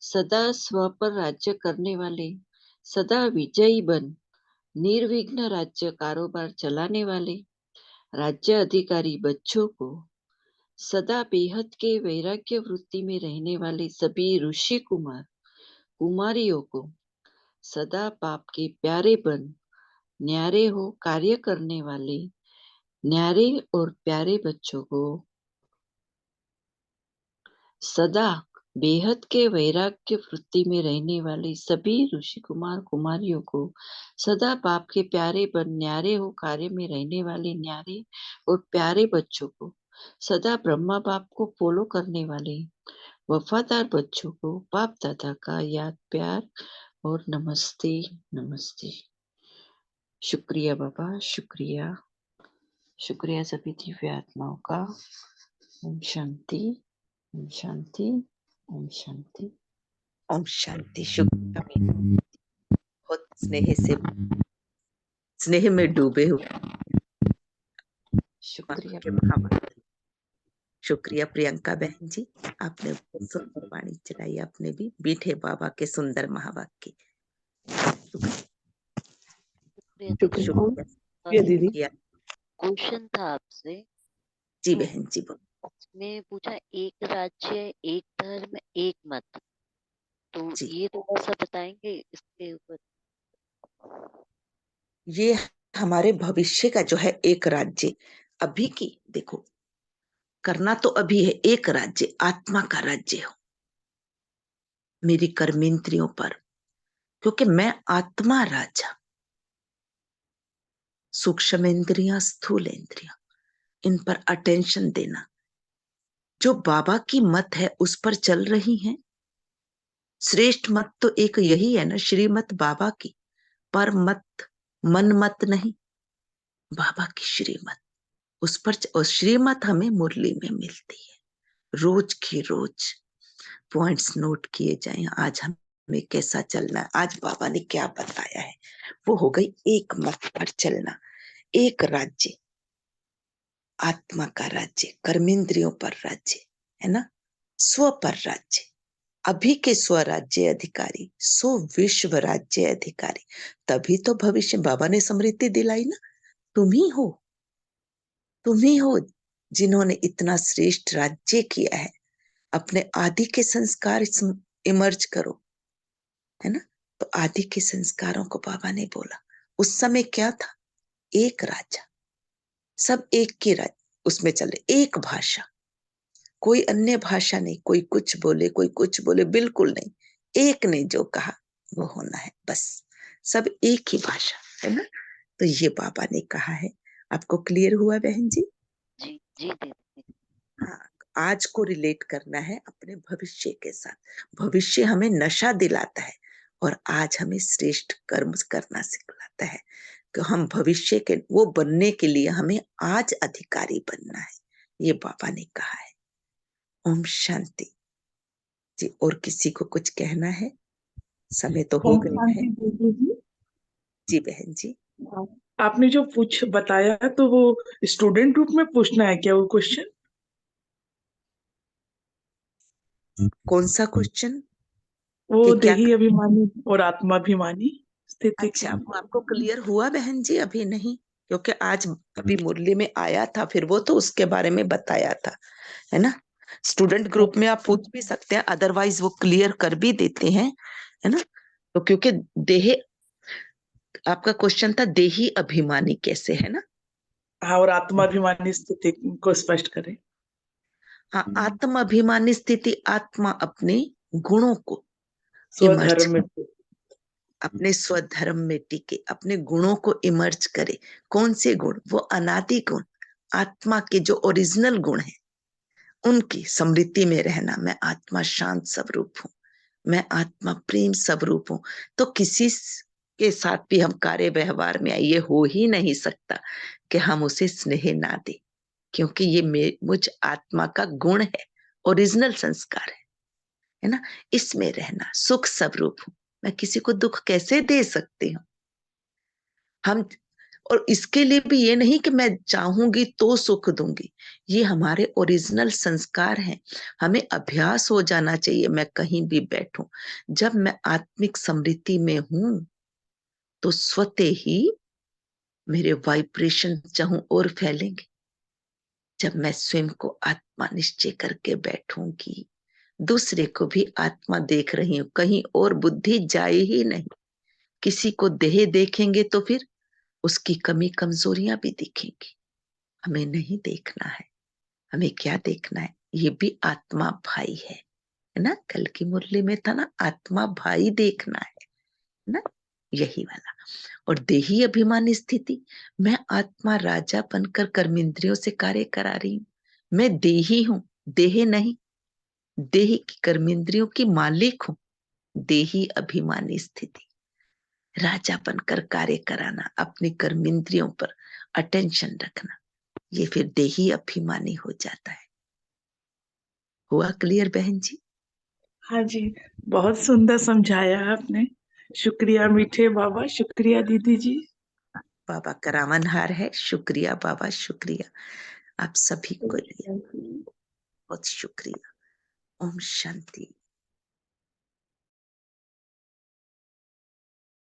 सदा स्व पर राज्य करने वाले, सदा विजयी बन निर्विघ्न राज्य कारोबार चलाने वाले राज्य अधिकारी बच्चों को, सदा बेहद के वैराग्य वृत्ति में रहने वाले सभी ऋषि कुमार कुमारियों को, सदा बाप के प्यारे बन न्यारे हो कार्य करने वाले न्यारे और प्यारे बच्चों को, सदा बेहद के वैराग्य वृत्ति में रहने वाले सभी ऋषि कुमार कुमारियों को, सदा बाप के प्यारे बन न्यारे हो कार्य में रहने वाले न्यारे और प्यारे बच्चों को, सदा ब्रह्मा बाप को फॉलो करने वाले वफादार बच्चों को बाप दादा का याद प्यार और नमस्ते नमस्ते। शुक्रिया बाबा, शुक्रिया शुक्रिया सभी दिव्य आत्माओं का। ओम शांति, ओम शांति, ओम शांति, ओम शांति। शुक्रिया मीना। बहुत स्नेह में डूबे हुए शुक्रिया के महाभक्त। शुक्रिया प्रियंका बहन जी, आपने बहुत सुंदर वाणी चलाई। आपने भी मीठे बाबा के सुंदर महावाक्य। शुक्रिया दीदी। क्वेश्चन था आपसे। जी तो बहन जी बोलो। उसमें पूछा एक राज्य, एक धर्म, एक मत। तो जी, ये थोड़ा सा बताएंगे इसके ऊपर। ये हमारे भविष्य का जो है एक राज्य, अभी की देखो करना तो अभी है। एक राज्य, आत्मा का राज्य हो मेरी कर्मेंद्रियों पर, क्योंकि मैं आत्मा राजा। सूक्ष्म इंद्रियां, स्थूल इंद्रियां, इन पर अटेंशन देना। जो बाबा की मत है उस पर चल रही हैं। श्रेष्ठ मत तो एक यही है ना, श्रीमत बाबा की। पर मत, मन मत नहीं, बाबा की श्रीमत, उस पर और श्रीमत हमें मुरली में मिलती है। रोज की रोज पॉइंट्स नोट किए जाएं। आज हमें कैसा चलना है, आज बाबा ने क्या बताया है। वो हो गई एक मत पर चलना, एक राज्य, आत्मा का राज्य, कर्मेंद्रियों पर राज्य, है ना। स्व पर राज्य, अभी के स्वराज्य अधिकारी, सो विश्व राज्य अधिकारी। तभी तो भविष्य बाबा ने स्मृति दिलाई ना, तुम ही हो, तुम ही हो जिन्होंने इतना श्रेष्ठ राज्य किया है। अपने आदि के संस्कार इमर्ज करो, है ना। तो आदि के संस्कारों को बाबा ने बोला। उस समय क्या था? एक राजा, सब एक की राज उसमें चले, एक भाषा, कोई अन्य भाषा नहीं। कोई कुछ बोले, कोई कुछ बोले, बिल्कुल नहीं। एक ने जो कहा वो होना है, बस। सब एक ही भाषा, है ना। तो ये बाबा ने कहा है। आपको क्लियर हुआ बहन जी? जी जी दीदी। हाँ, आज को रिलेट करना है अपने भविष्य के साथ। भविष्य हमें नशा दिलाता है और आज हमें श्रेष्ठ कर्म करना सिखलाता है। कि हम भविष्य के वो बनने के लिए हमें आज अधिकारी बनना है, ये बाबा ने कहा है। ओम शांति जी। और किसी को कुछ कहना है? समय तो हो गया है। जी बहन जी। आपने जो बताया तो वो स्टूडेंट ग्रुप में पूछना है क्या वो क्वेश्चन? कौन सा क्वेश्चन? वो कि क्या? देही अभिमानी और आत्माभिमानी स्थिति अच्छा, वो आपको क्लियर हुआ बहन जी? अभी नहीं, क्योंकि आज अभी मुरली में आया था, फिर वो तो उसके बारे में बताया था, है ना। स्टूडेंट ग्रुप में आप पूछ भी सकते हैं, अदरवाइज वो क्लियर कर भी देते हैं, है ना। तो क्योंकि देह, आपका क्वेश्चन था देही अभिमानी कैसे, है ना। हाँ, और आत्माभिमानी स्थिति को स्पष्ट करें। हाँ, आत्म अभिमानी स्थिति, आत्मा अपने गुणों को इमर्ज, स्वधर्म में अपने स्वधर्म में टिके, अपने गुणों को इमर्ज करे। कौन से गुण? वो अनादि गुण, आत्मा के जो ओरिजिनल गुण हैं, उनकी स्मृति में रहना। मैं आत्मा शांत स्वरूप हूँ, मैं आत्मा प्रेम स्वरूप हूँ। तो किसी के साथ भी हम कार्य व्यवहार में ये हो ही नहीं सकता कि हम उसे स्नेह ना दे, क्योंकि ये मुझ आत्मा का गुण है, ओरिजिनल संस्कार है ना। इसमें रहना, सुख स्वरूप हूं, मैं किसी को दुख कैसे दे सकती हूँ हम। और इसके लिए भी ये नहीं कि मैं चाहूंगी तो सुख दूंगी, ये हमारे ओरिजिनल संस्कार हैं। हमें अभ्यास हो जाना चाहिए, मैं कहीं भी बैठूं, जब मैं आत्मिक समृद्धि में हूं तो स्वतः ही मेरे वाइब्रेशन चाहूं और फैलेंगे। जब मैं स्वयं को आत्मा निश्चय करके बैठूंगी, दूसरे को भी आत्मा देख रही हूं, कहीं और बुद्धि जाए ही नहीं। किसी को देह देखेंगे तो फिर उसकी कमी कमजोरियां भी दिखेंगी, हमें नहीं देखना है। हमें क्या देखना है? ये भी आत्मा भाई है ना। कल की मुरली में था ना, आत्मा भाई देखना है ना, यही वाला। और देही अभिमानी स्थिति, मैं आत्मा राजा बनकर कर्मेंद्रियों से कार्य करा रही हूं, मैं देही हूं, देह नहीं। देह की कर्मेंद्रियों की मालिक हूं, देही अभिमानी स्थिति। राजा बनकर कार्य कराना, अपनी कर्मेंद्रियों पर अटेंशन रखना, ये फिर देही अभिमानी हो जाता है। हुआ क्लियर बहन जी? हाँ जी, बहुत सुंदर समझाया आपने। शुक्रिया मीठे बाबा, शुक्रिया दीदी जी। बाबा करावनहार है, शुक्रिया बाबा, शुक्रिया आप सभी को लिए, बहुत शुक्रिया। ओम शांति।